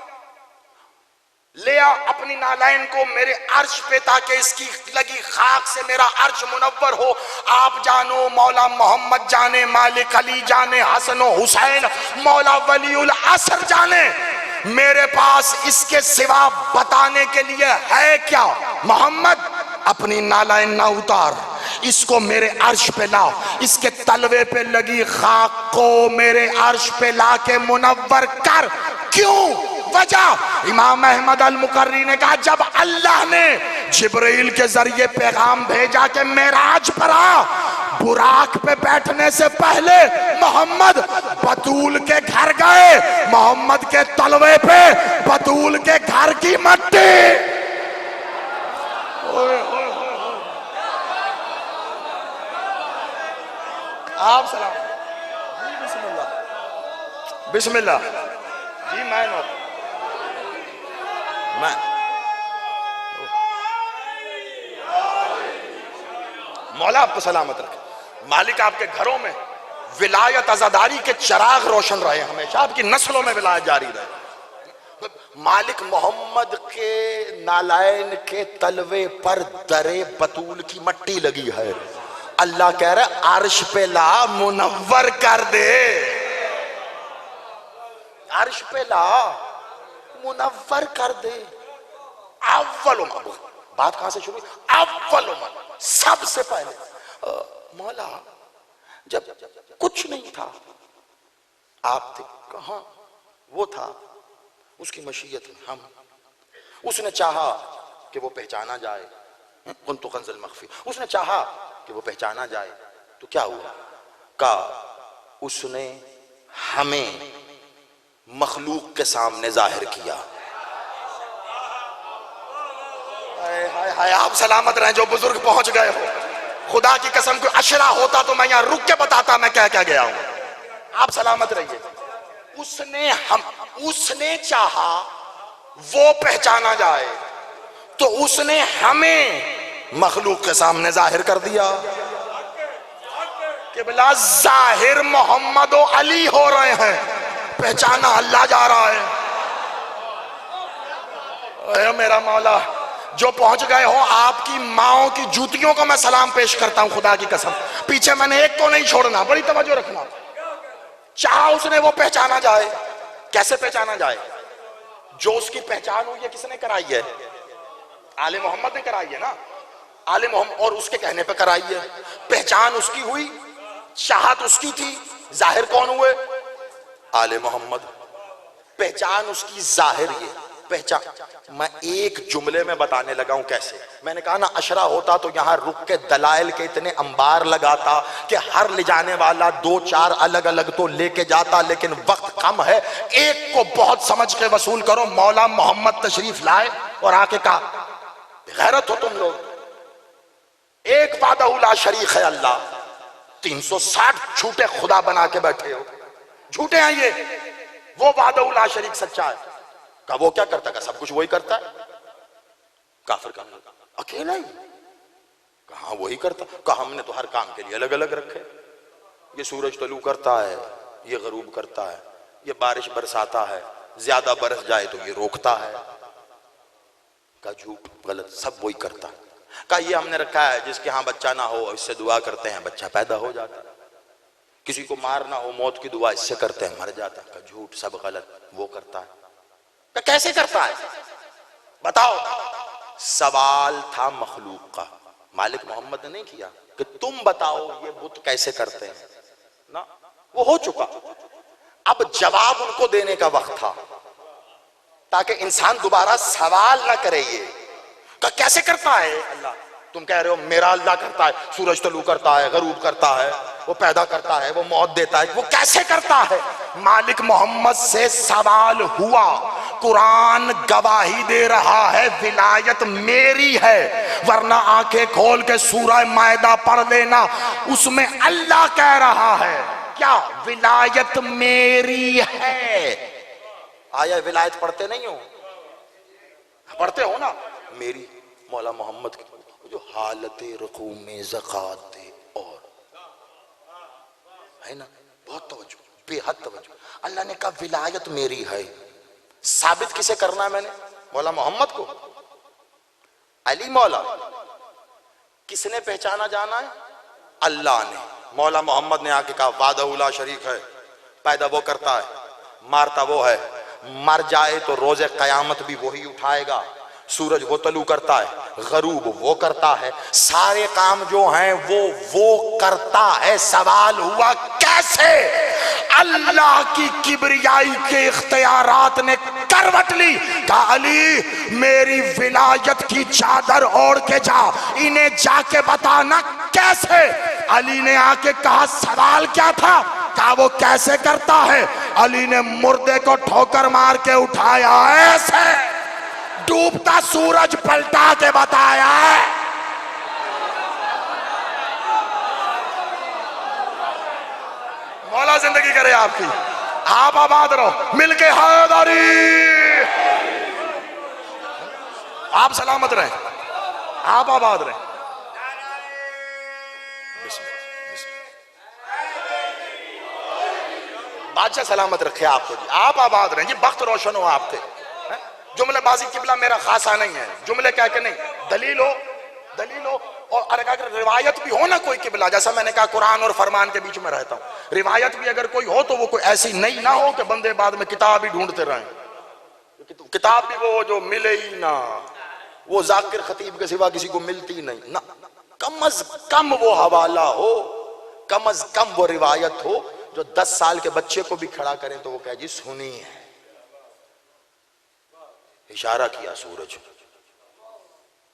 ले आ अपनी नालायन को मेरे अर्श पे, ताकि इसकी लगी खाक से मेरा अर्श मुनव्वर हो। आप जानो, मौला मोहम्मद जाने, मालिक अली जाने, हसन हुसैन, मौला वलीउल असर जाने, मेरे पास इसके सिवा बताने के लिए है क्या? मोहम्मद अपनी नालायन ना उतार, इसको मेरे अर्श पे ला, इसके तलवे पे लगी खाक को मेरे अर्श पे ला के मुनव्वर कर। क्यों? वजह इमाम अहमद अल मुकर्री ने कहा जब अल्लाह ने जिब्रील के जरिए पैगाम भेजा कि मेराज पर आ, बुराक पे बैठने से पहले मोहम्मद बतूल के घर गए। मोहम्मद के तलवे पे बतूल के घर की मट्टी। आप सलाम जी, बिस्मिल्लाह बिस्मिल्लाह जी। मौला आपको सलामत रखे। मालिक आपके घरों में विलायत अज़ादारी के चिराग रोशन रहे, हमेशा आपकी नस्लों में विलायत जारी रहे। मालिक मोहम्मद के नालायन के तलवे पर दरे बतूल की मट्टी लगी है। अल्लाह कह रहा है अर्श पे ला, मुनव्वर कर दे। अर्श पे ला, मुनव्वर कर दे। अव्वल बात कहां से शुरू? अव्वल सबसे पहले मौला जब कुछ नहीं था आप थे, कहां वो था, उसकी मशीयत में हम, उसने चाहा कि वो पहचाना जाए, कुन्तु कंज़ल मख्फी, उसने चाहा कि वो पहचाना जाए तो क्या हुआ? का उसने हमें मखलूक के सामने जाहिर किया। हाय हाय, आप सलामत रहें जो बुजुर्ग पहुंच गए हो। खुदा की कसम कोई अशरा होता तो मैं यहां रुक के बताता मैं क्या क्या गया हूं। आप सलामत रहिए। उसने चाहा वो पहचाना जाए तो उसने हमें मखलूक के सामने जाहिर कर दिया कि बिला जाहिर मोहम्मद और अली हो रहे हैं, पहचाना अल्लाह जा रहा है। अरे मेरा मौला जो पहुंच गए हो, आपकी माओ की जूतियों को मैं सलाम पेश करता हूं। खुदा की कसम पीछे मैंने एक को नहीं छोड़ना, बड़ी तवज्जो रखना। चाहा उसने वो पहचाना जाए, कैसे पहचाना जाए? जो उसकी पहचान हुई है किसने कराई है? आले मोहम्मद ने कराई है ना। आले मोहम्मद और उसके कहने पे कराई है। पहचान उसकी हुई, चाहत उसकी थी, जाहिर कौन हुए? आले मोहम्मद। पहचान उसकी जाहिर ये पहचान मैं एक जुमले में बताने लगा हूं कैसे। मैंने कहा ना अशरा होता तो यहां रुक के दलाइल के इतने अंबार लगाता कि हर ले जाने वाला दो चार अलग अलग तो लेके जाता, लेकिन वक्त कम है। एक को बहुत समझ के वसूल करो। मौला मोहम्मद तशरीफ लाए और आके कहा गैरत हो तुम लोग, एक वादा शरीक है अल्लाह, 360 झूठे खुदा बना के बैठे हो, झूठे हैं ये। वो वादा शरीक सच्चा है। का वो क्या करता है? सब कुछ वही करता है। काफिर का अकेला ही कहा वही करता? कहा हमने तो हर काम के लिए अलग अलग रखे। ये सूरज तलू करता है, ये गरूब करता है, ये बारिश बरसाता है, ज्यादा बरस जाए तो ये रोकता है। का झूठ गलत, सब वही करता है। का ये हमने रखा है जिसके यहाँ बच्चा ना हो इससे दुआ करते हैं बच्चा पैदा हो जाता है। किसी को मारना हो मौत की दुआ इससे करते हैं मर जाता है। का झूठ, सब गलत, वो करता है। का कैसे करता है बताओ? सवाल था मखलूक का, मालिक मोहम्मद ने नहीं किया कि तुम बताओ ये बुत कैसे करते हैं ना, वो हो चुका। अब जवाब उनको देने का वक्त था ताकि इंसान दोबारा सवाल ना करे। ये का कैसे करता है अल्लाह? तुम कह रहे हो मेरा अल्लाह करता है, सूरज तलू करता है, गरूब करता है, वो पैदा करता है, वो मौत देता है, वो कैसे करता है? मालिक मोहम्मद से सवाल हुआ। कुरान गवाही दे रहा है विलायत मेरी है, वरना आंखें खोल के सूरह मायदा पढ़ लेना, उसमें अल्लाह कह रहा है क्या? विलायत मेरी है। आया विलायत पढ़ते नहीं हो? पढ़ते हो ना? मेरी मौला मोहम्मद की जो हालत रुकू में ज़कात दे और है ना, बहुत तवज्जो, बेहद तवज्जो। अल्लाह ने कहा विलायत मेरी है। साबित किसे करना है मैंने? मौला मोहम्मद को। अली मौला किसने पहचाना जाना है? अल्लाह ने। मौला मोहम्मद ने आके कहा वादा शरीक है, पैदा वो करता है, मारता वो है, मर जाए तो रोजे कयामत भी वही उठाएगा, सूरज वो तलू करता है, गरूब वो करता है, सारे काम जो हैं वो करता है। सवाल हुआ कैसे? अल्लाह की किबरियाई के इख्तियारात ने करवट ली। कहा अली मेरी विलायत की चादर ओढ़ के जा, इन्हें जाके बताना कैसे। अली ने आके कहा सवाल क्या था? कहा वो कैसे करता है? अली ने मुर्दे को ठोकर मार के उठाया, ऐसे डूबता सूरज पलटा के बताया। मौला जिंदगी करे आपकी, आप आबाद रहो, मिलके हैदरी। आप सलामत रहे, आप आबाद रहे। बादशाह सलामत रखे आपको जी, आप आबाद रहें जी, वक्त रोशन हो आपके। जुमलेबाजी किबला मेरा खासा नहीं है, जुमले कह के नहीं, दलील हो, दलील हो। और अगर रिवायत भी हो ना कोई किबला, जैसा मैंने कहा कुरान और फरमान के बीच में रहता हूं, रिवायत भी अगर कोई हो तो वो कोई ऐसी नई ना हो कि बंदे बाद में किताब ही ढूंढते रहें। किताब भी वो जो मिले ही ना, वो जाकिर खतीब के सिवा किसी को मिलती नहीं ना। कम अज कम वो हवाला हो, कम अज कम वो रिवायत हो जो 10 साल के बच्चे को भी खड़ा करें तो वो कहे जी सुनी है। इशारा किया सूरज,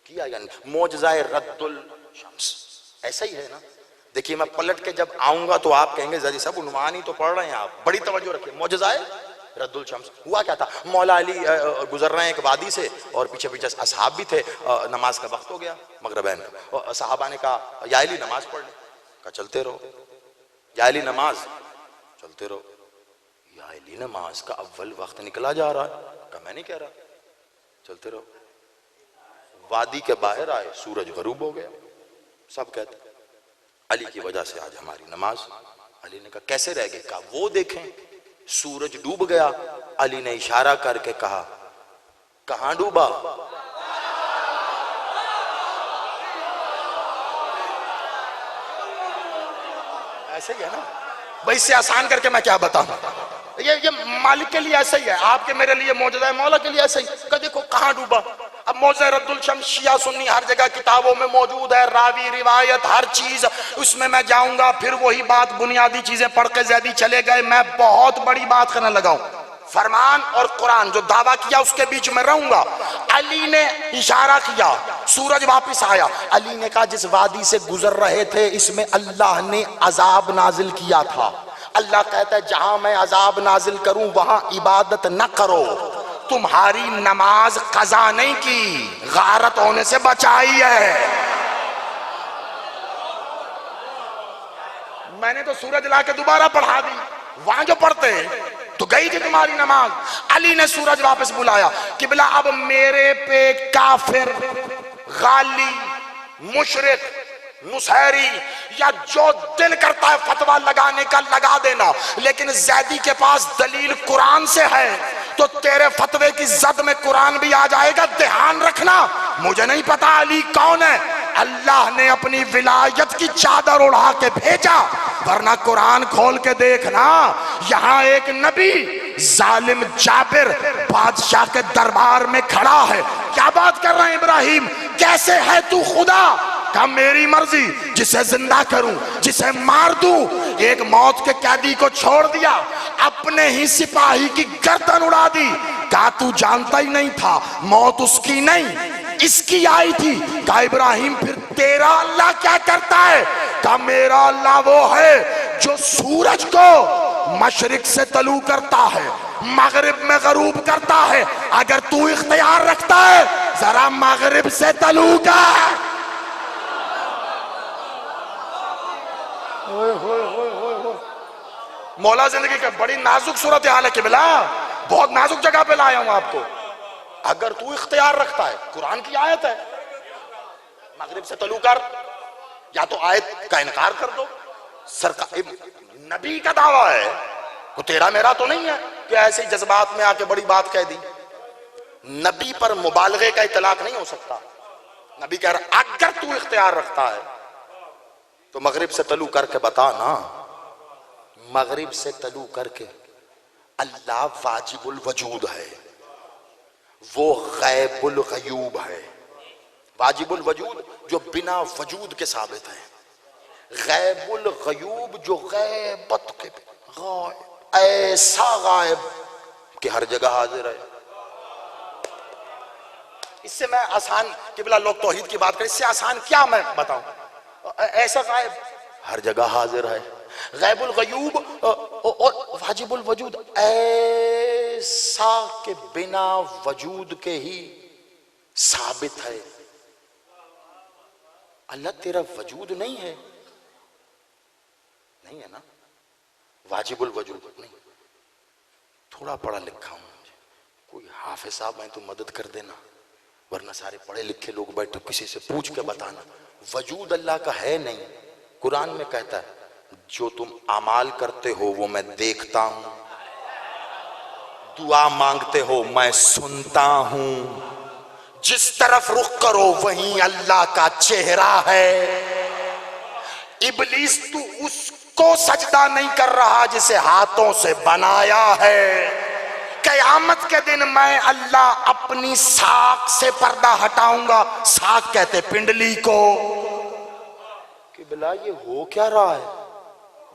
किया यानी मोजज़ाए रद्दुल शम्स, ऐसा ही है ना। देखिए मैं पलट के जब आऊंगा तो आप कहेंगे जरी साहब उन्वान ही तो पढ़ रहे हैं आप, बड़ी तवज्जो रखिए। मोजज़ाए रद्दुल शम्स हुआ क्या था, मौला अली गुजर रहे हैं एक वादी से और पीछे पीछे असहाब भी थे, नमाज का वक्त हो गया मगरिबैन का, और सहाबा ने कहा या अली नमाज पढ़ ले, कहा चलते रहो, या अली नमाज, चलते रहो, या अली नमाज का अव्वल वक्त निकला जा रहा है, कहा मैं नहीं कह रहा, चलते रहो। वादी के बाहर आए, सूरज गरूब हो गया, सब कहते अली की वजह से आज हमारी नमाज। अली ने कहा कैसे रह गए, कहा वो देखें सूरज डूब गया। अली ने इशारा करके कहा कहां डूबा, ऐसे ही है ना भाई, इससे आसान करके मैं क्या बताऊं, ये मालिक के लिए ऐसा ही है, आपके मेरे लिए मौजूदा है, मौला के लिए ऐसा ही। कहा देखो कहां डूबा। अब मौज़े रद्दुल शम्स शिया सुन्नी हर जगह किताबों में मौजूद है, रावी रिवायत हर चीज, उसमें मैं जाऊंगा फिर वही बात, बुनियादी चीजें पढ़ के ज़्यादा चले गए। मैं बहुत बड़ी बात करने लगा हूं, फरमान और कुरान जो दावा किया उसके बीच में रहूंगा। अली ने इशारा किया, सूरज वापस आया। अली ने कहा जिस वादी से गुजर रहे थे इसमें अल्लाह ने अजाब नाजिल किया था। अल्लाह कहता है जहां मैं अजाब नाजिल करूं वहां इबादत न करो, तुम्हारी नमाज कज़ा नहीं की, गारत होने से बचाई है। मैंने तो सूरज ला के दोबारा पढ़ा दी, वहां जो पढ़ते तो गई थी तुम्हारी नमाज। अली ने सूरज वापस बुलाया, किबला अब मेरे पे काफिर, गाली, मुशरिक, मुसहरी या जो दिल करता है फतवा लगाने का लगा देना, लेकिन जैदी के पास दलील कुरान से है तो तेरे फतवे की जद में कुरान भी आ जाएगा। ध्यान रखना, मुझे नहीं पता अली कौन है, अल्लाह ने अपनी विलायत की चादर उड़ा के भेजा, वरना कुरान खोल के देखना यहां एक नबी जालिम जाबिर बादशाह के दरबार में खड़ा है। क्या बात कर रहे हैं इब्राहिम, कैसे है तू खुदा? कहा मेरी मर्जी, जिसे जिंदा करूं जिसे मार दूं। एक मौत के कैदी को छोड़ दिया, अपने ही सिपाही की गर्दन उड़ा दी। कहा तू जानता ही नहीं था, मौत उसकी नहीं इसकी आई थी। कहा इब्राहिम फिर तेरा अल्लाह क्या करता है? कहा मेरा अल्लाह वो है जो सूरज को मशरिक से तलू करता है, मगरिब में गरूब करता है। अगर तू इख्तियार रखता है जरा मगरिब से तलू कर। मौला जिंदगी का बड़ी नाजुक सूरत हाल है किबला, बहुत नाजुक जगह पे लाया हूं आपको। अगर तू इख्तियार रखता है, कुरान की आयत है, मगरिब से तलू कर, या तो आयत का इनकार कर दो। सरकार नबी का दावा है, वो तेरा मेरा तो नहीं है कि ऐसे ही जज्बात में आके बड़ी बात कह दी। नबी पर मुबालगे का इतलाक नहीं हो सकता। नबी कह रहा अगर तू इख्तियार रखता है तो मगरिब से तलू करके बता ना। मगरिब से तलू करके अल्लाह वाजिबुल वजूद है, वो गैबुल गयूब है। वाजिबुल वजूद जो बिना वजूद के साबित है, गैबुल गयूब जो गैबत के ऐसा गायब कि हर जगह हाजिर है। इससे मैं आसान किबला लोग तौहीद की बात करें, इससे आसान क्या मैं बताऊं? ऐसा गायब हर जगह हाजिर है, गैबुल गयूब और वाजिबुल वजूद ऐसा के बिना वजूद के ही साबित है। अल्लाह तेरा वजूद नहीं है, नहीं है ना, वाजिबुल वजूद नहीं। थोड़ा पढ़ा लिखा हूं, कोई हाफिज साहब है तो मदद कर देना, वरना सारे पढ़े लिखे लोग बैठे, किसी से पूछ के बताना। वजूद अल्लाह का है नहीं, कुरान में कहता है जो तुम अमाल करते हो वो मैं देखता हूं, दुआ मांगते हो मैं सुनता हूं, जिस तरफ रुख करो वहीं अल्लाह का चेहरा है। इब्लीस तू उसको सजदा नहीं कर रहा जिसे हाथों से बनाया है। क़यामत के दिन मैं अल्लाह अपनी साख से पर्दा हटाऊंगा। साख कहते पिंडली को। कि बिला ये हो क्या रहा है?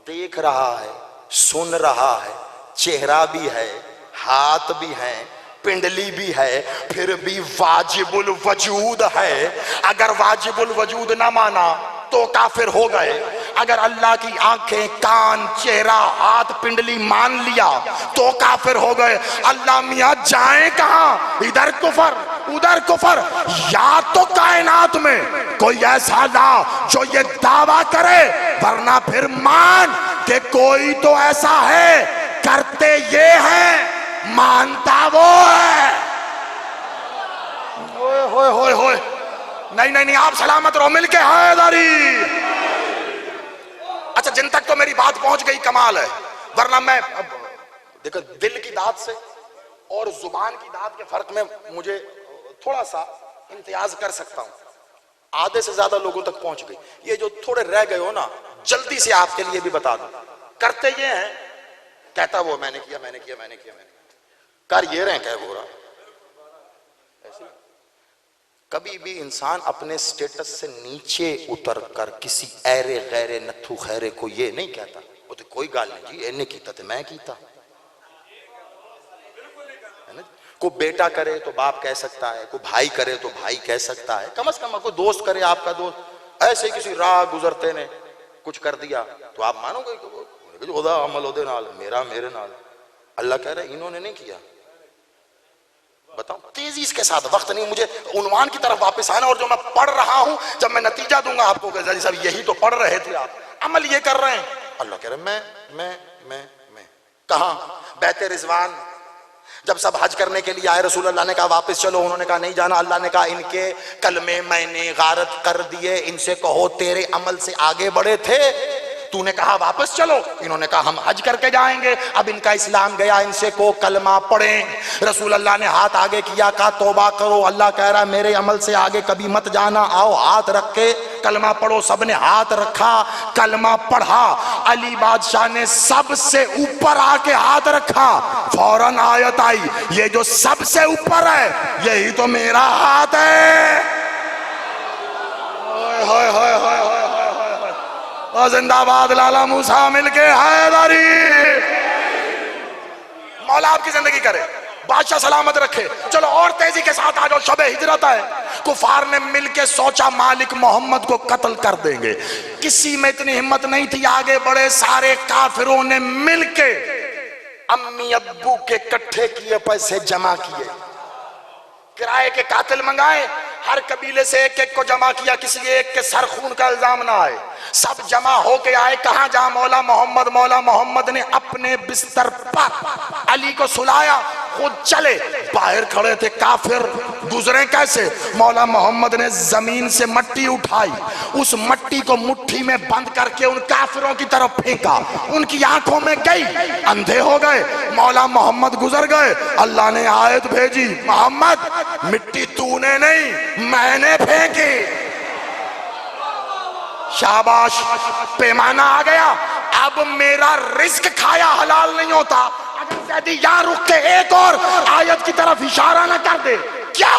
देख रहा है, सुन रहा है, चेहरा भी है, हाथ भी है, पिंडली भी है, फिर भी वाजिबुल वजूद है। अगर वाजिबुल वजूद ना माना तो काफिर हो गए। अगर अल्लाह की आंखें, कान, चेहरा, हाथ, पिंडली मान लिया तो काफिर हो गए। अल्लाह मियां जाए कहां? इधर कुफर उधर कुफर। या तो कायनात में कोई ऐसा ला जो ये दावा करे, वरना फिर मान कि कोई तो ऐसा है, करते ये है, मानता वो है। होए होए होए होए। नहीं नहीं नहीं, आप सलामत रहो, मिलके हैदरी। अच्छा, जिन तक तो मेरी बात पहुंच गई कमाल है, वरना मैं देखो दिल की दाद से और जुबान की दाद के फर्क में मुझे थोड़ा सा इम्तियाज कर सकता हूं। आधे से ज्यादा लोगों तक पहुंच गई। ये जो थोड़े रह गए हो ना, जल्दी से आपके लिए भी बता दूं। करते ये हैं, कहता वो मैंने किया मैंने किया मैंने किया मैंने कर ये रहे, कह हो रहा। कभी भी इंसान अपने स्टेटस से नीचे उतर कर किसी ऐरे गैरे नथु खैरे को ये नहीं कहता वो तो कोई गाल नहीं जी, इन्हें कीता तो मैं कीता। को बेटा करे तो बाप कह सकता है, को भाई करे तो भाई कह सकता है, कम से कम कोई दोस्त करे, आपका दोस्त ऐसे ही किसी राह गुजरते ने कुछ कर दिया तो आप मानोगे ओदा अमल ओदे नाल, मेरा मेरे नाल। अल्लाह कह रहे इन्होंने नहीं किया। बताओ तेजी के साथ, वक्त नहीं मुझे उन्वान की तरफ वापस आना। और जो मैं पढ़ रहा हूं, जब मैं नतीजा दूंगा आपको कि साहब यही तो पढ़ रहे थे आप, अमल ये कर रहे हैं। अल्लाह कह रहे मैं कहां? बैते रिजवान जब सब हज करने के लिए आए, रसूल अल्लाह ने कहा वापस चलो, उन्होंने कहा नहीं जाना। अल्लाह ने कहा इनके कलमे मैंने गारत कर दिए, इनसे कहो तेरे अमल से आगे बढ़े थे, तूने कहा वापस चलो, इन्होंने कहा हम हज करके जाएंगे। अब इनका इस्लाम गया, इनसे को कलमा पढ़ें। रसूल अल्लाह ने हाथ आगे किया, कहा तौबा करो। अल्लाह कह रहा है मेरे अमल से आगे कभी मत जाना, आओ हाथ रख के कलमा पढ़ो। सबने हाथ रखा, कलमा पढ़ा। अली बादशाह ने सबसे ऊपर आके हाथ रखा, फौरन आयत आई, ये जो सबसे ऊपर है यही तो मेरा हाथ है। होय होय होय होय और जिंदाबाद लाला मूसा मिलके हैदरी। मौला आपकी जिंदगी करे, बादशाह सलामत रखे। चलो और तेजी के साथ आ जाओ, शबे हिजरत है। कुफार ने मिलके सोचा मालिक मोहम्मद को कत्ल कर देंगे। किसी में इतनी हिम्मत नहीं थी, आगे बढ़े सारे काफिरों ने मिलके अम्मी अब्बू के इकट्ठे किए पैसे जमा किए, किराए के कातिल मंगाए, हर कबीले से एक एक को जमा किया, किसी एक के सर खून का इल्जाम ना आए। सब जमा होके आए, कहां जा मौला मोहम्मद। मौला मोहम्मद ने अपने बिस्तर पर अली को सुलाया, खुद चले। बाहर खड़े थे काफिर, गुजरे कैसे? मौला मोहम्मद ने जमीन से मट्टी उठाई, उस मट्टी को मुट्ठी में बंद करके उन काफिरों की तरफ फेंका, उनकी आंखों में गई, अंधे हो गए। मौला मोहम्मद गुजर गए। अल्लाह ने आयत भेजी, मोहम्मद मिट्टी तूने नहीं मैंने फेंकी। शाबाश, पैमाना आ गया। अब मेरा रिस्क खाया हलाल नहीं होता। अगर सैदी यहां रुक के एक और आयत की तरफ इशारा ना कर दे, क्या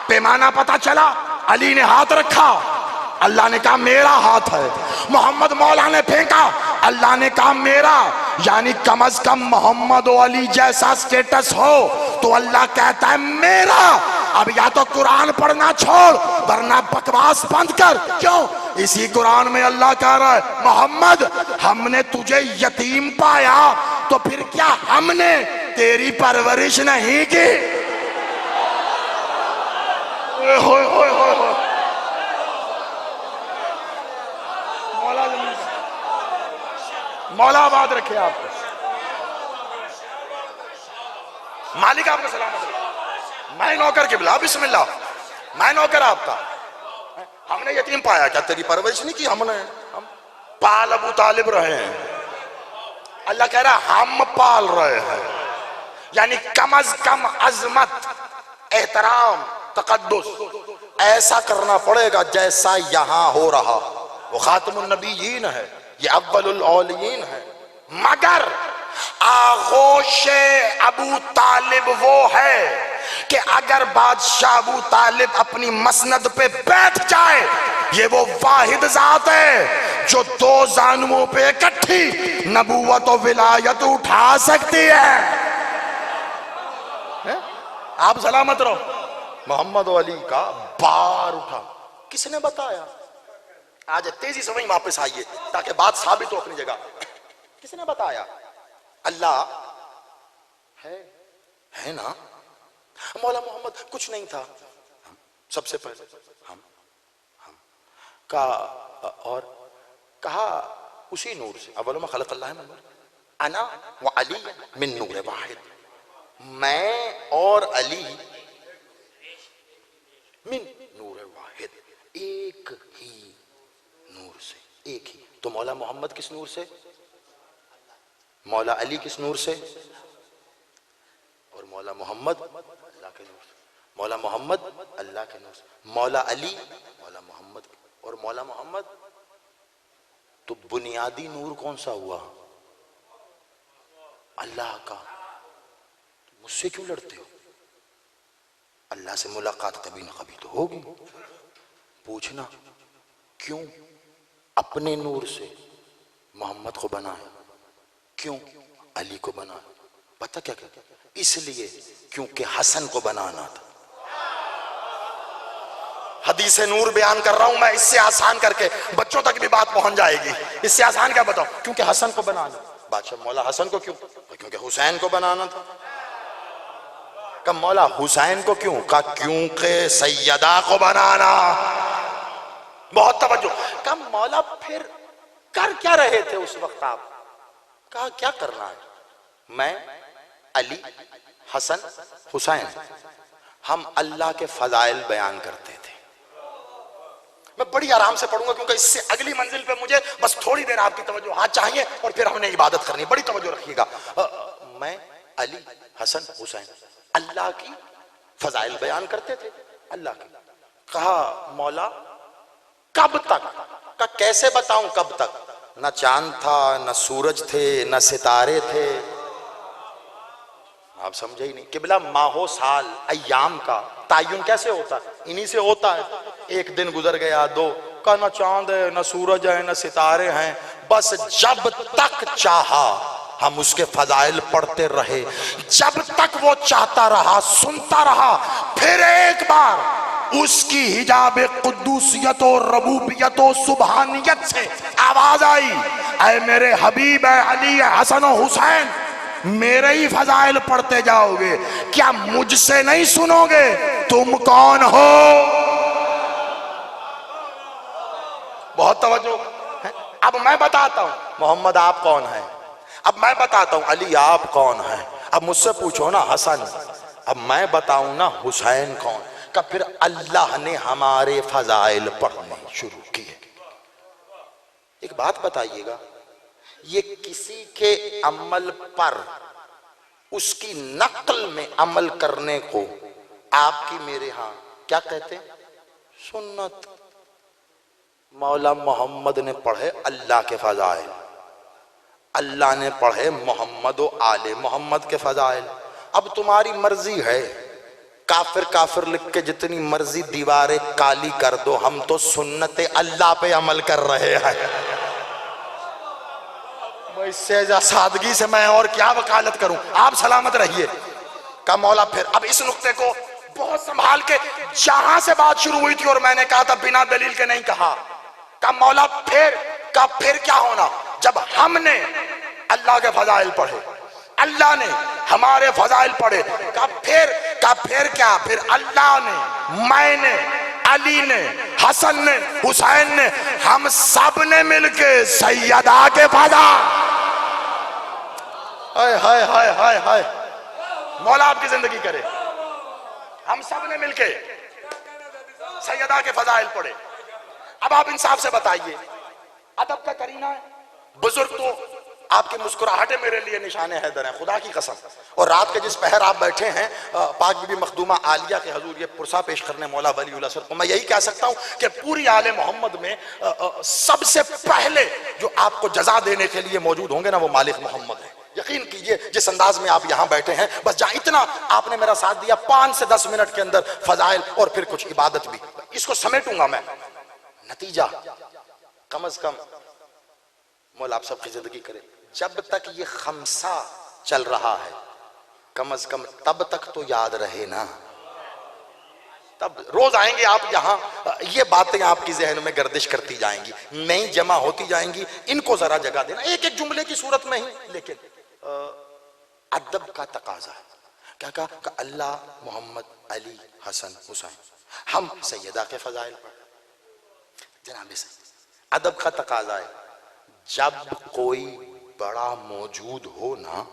पैमाना पता चला? अली ने हाथ रखा, अल्लाह ने कहा मेरा हाथ है। मोहम्मद मौला ने फेंका, अल्लाह ने कहा मेरा। यानी कम अज कम मोहम्मद और अली जैसा स्टेटस हो तो अल्लाह कहता है मेरा। अब या तो कुरान पढ़ना छोड़, वरना बकवास बंद कर। क्यों? इसी कुरान में अल्लाह कह रहा है मोहम्मद हमने तुझे यतीम पाया तो फिर क्या हमने तेरी परवरिश नहीं की? होय होय होय होय। मौला आबाद रखे आपको, मालिक आपको सलामत रखे। मैं नौकर किबला, बिस्मिल्लाह, मैं नौकर आपका। हमने यतीम पाया, क्या तेरी परवरिश नहीं की हमने? पाल अबू तालिब रहे हैं। अल्लाह कह रहा हम पाल रहे हैं, यानी कम अज कम अजमत, एहतराम, तकद्दुस ऐसा करना पड़ेगा जैसा यहां हो रहा। वो खातमुन नबीयीन है, ये अव्वलुल औलियीन है। मगर आगोश अबू तालिब वो है कि अगर बादशाह अबू तालिब अपनी मसनद पे बैठ जाए, ये वो वाहिद जात है जो दो जानुओं पे इकट्ठी नबूवत और विलायत उठा सकती है। आप सलामत रहो। मोहम्मद अली का बार उठा, किसने बताया? आज तेजी से वहीं वापस आइए ताकि बात साबित हो अपनी जगह। किसने बताया? अल्लाह है ना। मौला मोहम्मद कुछ नहीं था, सबसे पहले हम का और कहा उसी नूर से अव्वल मा खलक़ल्लाह मिन नूर, अना व अली मिन नूर वाहिद, मैं और अली मिन नूर वाहिद, एक ही नूर से, एक ही। तो मौला मोहम्मद किस नूर से, मौला अली किस नूर से, और मौला मोहम्मद अल्लाह के नूर से, मौला मोहम्मद अल्लाह के नूर से, मौला अली मौला मोहम्मद, और मौला मोहम्मद। तो बुनियादी नूर कौन सा हुआ? अल्लाह का। मुझसे क्यों लड़ते हो? अल्लाह से मुलाकात कभी ना कभी तो होगी। पूछना क्यों अपने नूर से मोहम्मद को बनाया, क्यों अली को बनाया? पता क्या कहते? इसलिए क्योंकि हसन को बनाना था। हदीस नूर बयान कर रहा हूं मैं, इससे आसान करके बच्चों तक भी बात पहुंच जाएगी। इससे आसान क्या बताऊं? क्योंकि हसन को बनाना। बादशाह मौला हसन को क्यों? क्योंकि हुसैन को बनाना था। कब मौला हुसैन को क्यों? का क्योंकि सैयदा को बनाना। बहुत तवज्जो। कब मौला फिर कर क्या रहे थे उस वक्त आप? कहा क्या करना है? मैं, अली, हसन, हुसैन, हम अल्लाह के फजाइल बयान करते थे। मैं बड़ी आराम से पढ़ूंगा क्योंकि इससे अगली मंजिल पे मुझे बस थोड़ी देर आपकी तवज्जो हाथ चाहिए और फिर हमने इबादत करनी है। बड़ी तवज्जो रखिएगा। मैं, अली, हसन, हुसैन अल्लाह की फजाइल बयान करते थे, अल्लाह की। कहा मौला कब तक? का कैसे बताऊं कब तक? न चांद था, न सूरज थे, न सितारे थे। आप समझे ही नहीं। किबला माहो साल अय्याम का तायुन कैसे होता है? इन्हीं से होता है। एक दिन गुजर गया, दो का, न चांद है, न सूरज है, न सितारे हैं। बस जब तक चाहा हम उसके फजाइल पढ़ते रहे, जब तक वो चाहता रहा, सुनता रहा। फिर एक बार उसकी हिजाब कुद्दूसियत और रबूबियत और सुबहानियत से आवाज आई, ऐ मेरे हबीब, ऐ अली, हसन और हुसैन, मेरे ही फजाइल पढ़ते जाओगे, क्या मुझसे नहीं सुनोगे? तुम कौन हो? बहुत तवज्जो। अब मैं बताता हूं मोहम्मद आप कौन है, अब मैं बताता हूं अली आप कौन है। अब मुझसे पूछो ना हसन, अब मैं बताऊं ना हुसैन कौन का। फिर अल्लाह ने हमारे फजाइल पढ़ने शुरू किए। एक बात बताइएगा, ये किसी के अमल पर उसकी नकल में अमल करने को आपकी मेरे यहां क्या कहते हैं? सुन्नत। मौला मोहम्मद ने पढ़े अल्लाह के फजाइल, अल्लाह ने पढ़े मोहम्मद और आले मोहम्मद के फजाइल। अब तुम्हारी मर्जी है, काफिर काफिर लिख के जितनी मर्जी दीवारें काली कर दो, हम तो सुन्नत अल्लाह पे अमल कर रहे हैं। इससे सादगी से मैं और क्या वकालत करूं। आप सलामत रहिए। का मौला फिर अब इस नुक्ते को बहुत संभाल के, जहां से बात शुरू हुई थी और मैंने कहा था बिना दलील के नहीं कहा, का मौला फिर क्या होना? जब हमने अल्लाह के फजाइल पढ़े, अल्लाह ने हमारे फजाइल पढ़े, का फिर क्या? फिर अल्लाह ने, मैंने, अली ने, हसन ने, हुसैन ने, हम सब ने मिलके सैयदा के फजाइल। हाय हाय हाय हाय हाय, मौला आपकी जिंदगी करे। हम सब ने मिलके सैयदा के फजाइल पढ़े। अब आप इंसाफ से बताइए, अदब का करीना है। बुजुर्ग तो आपकी मुस्कुराहटें मेरे लिए निशाने हैदर हैं, खुदा की कसम। और रात के जिस पहर आप बैठे हैं पाक बीबी मखदूमा आलिया के हजूर ये पुरसा पेश करने मौला वलीउल असर को, मैं यही कह सकता हूं कि पूरी आले मोहम्मद में सबसे पहले जो आपको जजा देने के लिए मौजूद होंगे ना, वो मालिक मोहम्मद है। यकीन कीजिए जिस अंदाज में आप यहां बैठे हैं, बस जहां इतना आपने मेरा साथ दिया, 5 से 10 मिनट के अंदर फजाइल और फिर कुछ इबादत भी, इसको समेटूंगा मैं। नतीजा कम से कम मौला आप सबकी जिंदगी करे, जब तक ये खमसा चल रहा है कम से कम तब तक तो याद रहे ना। तब रोज आएंगे आप यहाँ, ये बातें आपकी जहन में गर्दिश करती जाएंगी, नई जमा होती जाएंगी। इनको जरा जगह देना एक एक जुमले की सूरत में ही, लेकिन अदब का तकाजा है। क्या कहा? अल्लाह, मोहम्मद, अली, हसन, हुसैन, हम सैयदा के फजाइल पर जनाब से अदब का तकाजा है। जब कोई बड़ा मौजूद हो ना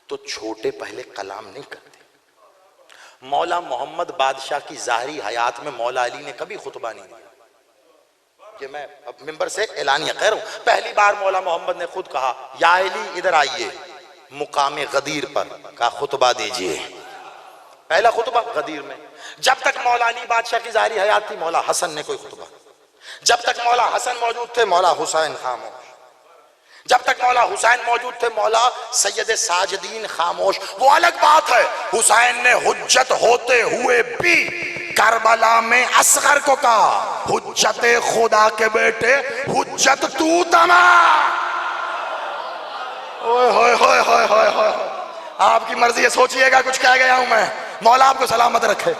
तो छोटे पहले कलाम नहीं करते। मौला मोहम्मद बादशाह की ज़ाहिरी हयात में मौला अली ने कभी खुतबा नहीं दिया। ये मैं अब मिंबर से ऐलानिया कह रहा हूं, पहली बार मौला मोहम्मद ने खुद कहा, या अली इधर आइए, मुकाम गदीर पर का खुतबा दीजिए। पहला खुतबा गदीर में। जब तक मौला अली बादशाह की ज़ाहिरी हयात थी, मौला हसन ने कोई खुतबा। जब तक मौला हसन मौजूद थे, मौला हुसैन खामोश। जब तक मौला हुसैन मौजूद थे, मौला सैयद साजिदीन खामोश। वो अलग बात है, हुसैन ने हुज्जत होते हुए भी करबला में असगर को कहा, हुज्जत खुदा के बेटे, हुज्जत तू तमाम। ओए होए होए होए होए होए, आपकी मर्जी है, सोचिएगा कुछ कह गया हूं मैं, मौला आपको सलामत रखे।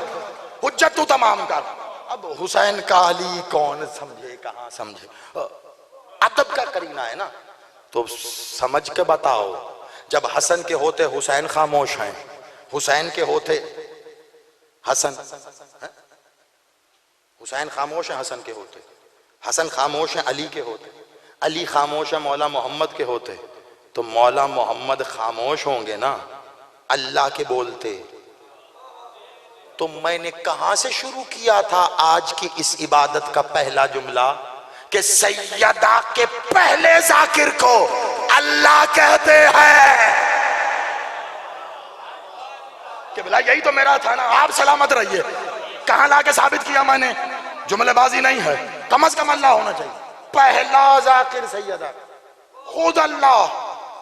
हुज्जत तू तमाम कर। अब हुसैन का अली कौन समझे, कहां समझे? अदब का करीना है ना, तो समझ के बताओ। जब हसन के होते हुसैन खामोश हैं, हुसैन के होते हसन, हुसैन खामोश है हसन के होते, हसन खामोश है अली के होते, अली खामोश है मौला मोहम्मद के होते, तो मौला मोहम्मद खामोश होंगे ना अल्लाह के बोलते। तो मैंने कहां से शुरू किया था आज की इस इबादत का पहला जुमला कि सैयदा के पहले जाकिर को अल्लाह कहते हैं। कि भला यही तो मेरा था ना, आप सलामत रहिए। कहां लाके साबित किया मैंने? जुमलेबाजी नहीं है, कम से कम अल्लाह होना चाहिए। पहला जाकिर सैयदा, खुद अल्लाह,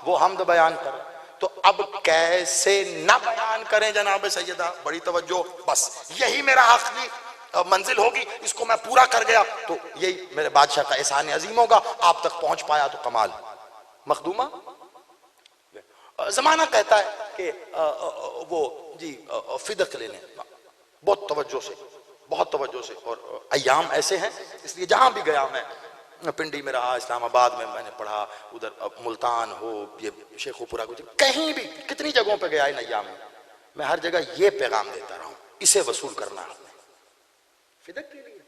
वो हमद बयान कर। तो अब कैसे न बयान करें जनाब सैयदा? बड़ी तवज्जो, बस यही मेरा आखिरी मंजिल होगी, इसको मैं पूरा कर गया तो यही मेरे बादशाह का एहसान अजीम होगा। आप तक पहुंच पाया तो कमाल। मखदूमा, जमाना कहता है कि वो जी फिदक लेने, बहुत तवज्जो से, बहुत तवज्जो से। और अय्याम ऐसे हैं, इसलिए जहां भी गया मैं, पिंडी में रहा, इस्लामाबाद में मैंने पढ़ा, उधर मुल्तान हो, ये शेखुपुरा, कहीं भी कितनी जगहों पे गया इन अय्याम में, मैं हर जगह ये पैगाम देता रहा हूं, इसे वसूल करना है फिदक के लिए।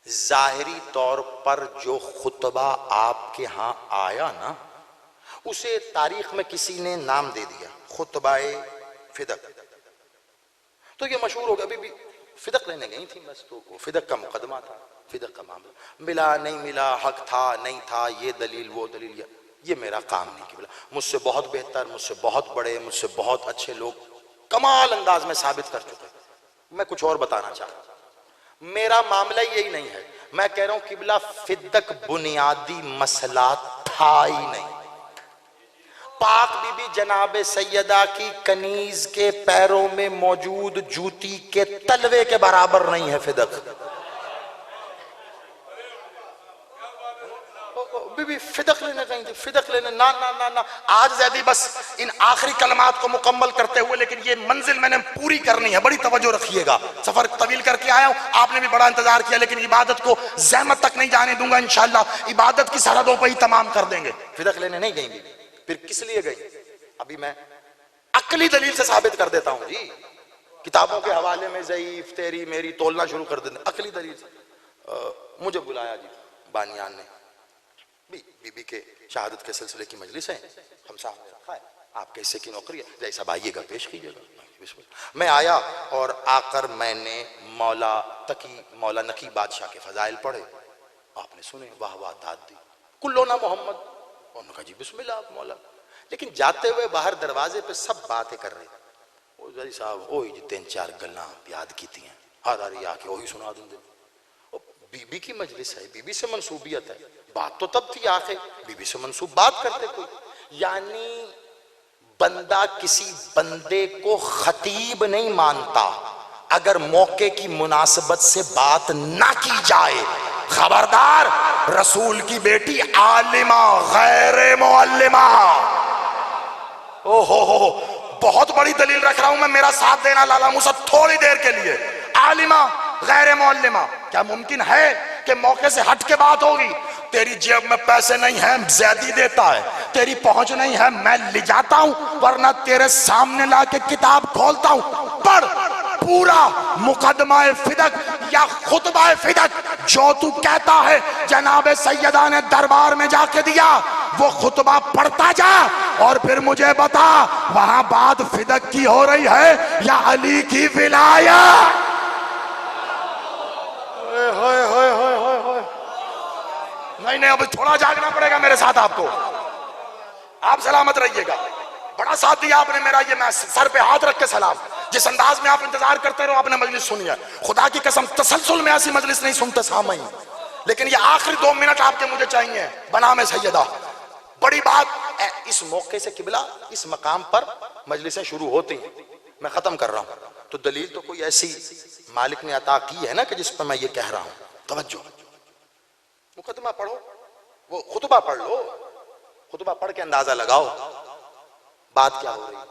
जाहिरी तौर पर जो खुतबा आपके यहां आया ना, उसे तारीख में किसी ने नाम दे दिया, खुतबाए फिदक। तो ये मशहूर हो गया। अभी भी फिदक लेने गई थी बस, तो वो फिदक का मुकदमा था, फिदक का मामला, मिला नहीं मिला, हक था नहीं था, ये दलील वो दलील, ये मेरा काम नहीं कि बोला। मुझसे बहुत बेहतर, मुझसे बहुत बड़े, मुझसे बहुत अच्छे लोग कमाल अंदाज में साबित कर चुके। मैं कुछ और बताना चाहता हूं, मेरा मामला यही नहीं है। मैं कह रहा हूं किबला फिदक बुनियादी मसला था ही नहीं। पाक बीबी जनाब सैयदा की कनीज के पैरों में मौजूद जूती के तलवे के बराबर नहीं है फिदक। बीबी फिदक लेने गई थी, फिदक लेने, ना ना ना ना। आज जैदी बस इन आखिरी कलमात को मुकम्मल करते हुए, लेकिन ये मंजिल मैंने पूरी करनी है, बड़ी तवज्जो रखिएगा। सफर तवील करके आया हूं, आपने भी बड़ा इंतजार किया, लेकिन इबादत को ज़हमत तक नहीं जाने दूंगा इंशाअल्लाह। इबादत की सरहदों पर ही तमाम कर देंगे। फिदक लेने नहीं गई बीबी, फिर किस लिए गई? अभी मैं अकली दलील से साबित कर देता हूं जी। किताबों के हवाले में ज़ईफ तेरी मेरी तोलना शुरू कर देते, अकली दलील से। मुझे बुलाया जी बानियान ने, बीबी के शहादत के सिलसिले की मजलिस है, हम सामने रखा है, आपके हिस्से की नौकरी है, जैसा आइएगा पेश कीजिएगा। मैं आया और आकर मैंने मौला नकी बादशाह के फजाइल पढ़े। आपने सुने, वाह वाह दाद दी, कुल्लो ना मोहम्मद। उन्होंने कहा जी बिस्मिल्लाह मौला। लेकिन जाते हुए बाहर दरवाजे पे सब बातें कर रहे, ओ जरी साहब ओ जी 3-4 गल्लां याद की थी हैं, हर हरी आके वही सुना दूंगे। बीबी की मजलिस है, बीबी से मंसूबियत है, बात तो तब थी आखिर बीबी से मंसूब बात करते कोई। यानी बंदा किसी बंदे को खतीब नहीं मानता अगर मौके की मुनासिबत से बात ना की जाए। खबरदार, रसूल की बेटी आलिमा गैर मुअल्लिमा। ओहो हो, बहुत बड़ी दलील रख रहा हूं मैं, मेरा साथ देना लाला मूसा थोड़ी देर के लिए। आलिमा गैर मुअल्लिमा, क्या मुमकिन है कि मौके से हट के बात होगी? तेरी जेब में पैसे नहीं है, ज़्यादा देता है, तेरी पहुंच नहीं है, मैं ले जाता हूं, वरना तेरे सामने लाके किताब खोलता हूं, पढ़ पूरा मुकदमा फिदक या खुतबा फिदक जो तू कहता है जनाबे सैयदा ने दरबार में जाके दिया, वो खुतबा पढ़ता जा और फिर मुझे बता वहां बात फिदक की हो रही है या अली की विलायत। नहीं नहीं, अभी थोड़ा जागना पड़ेगा मेरे साथ आपको। आप सलामत रहिएगा, बड़ा साथ दिया आपने मेरा, ये मैं सर पे हाथ रख के सलाम। जिस अंदाज में आप इंतजार करते रहो, आपने मजलिस सुनी है, खुदा की कसम तसलसल में ऐसी मजलिस नहीं सुनते सामई, लेकिन ये आखिरी 2 मिनट आपके मुझे चाहिए बनामे सैयदा। बड़ी बात इस मौके से किबला इस मकाम पर मजलिसें शुरू होती हैं, मैं खत्म कर रहा हूं तो दलील तो कोई ऐसी मालिक ने अता की है ना कि जिस पर मैं ये कह रहा हूं। तवज्जो, मुकदमा पढ़ो, वो खुतबा पढ़ लो, खुतबा पढ़ के अंदाजा लगाओ बात क्या हो रही है।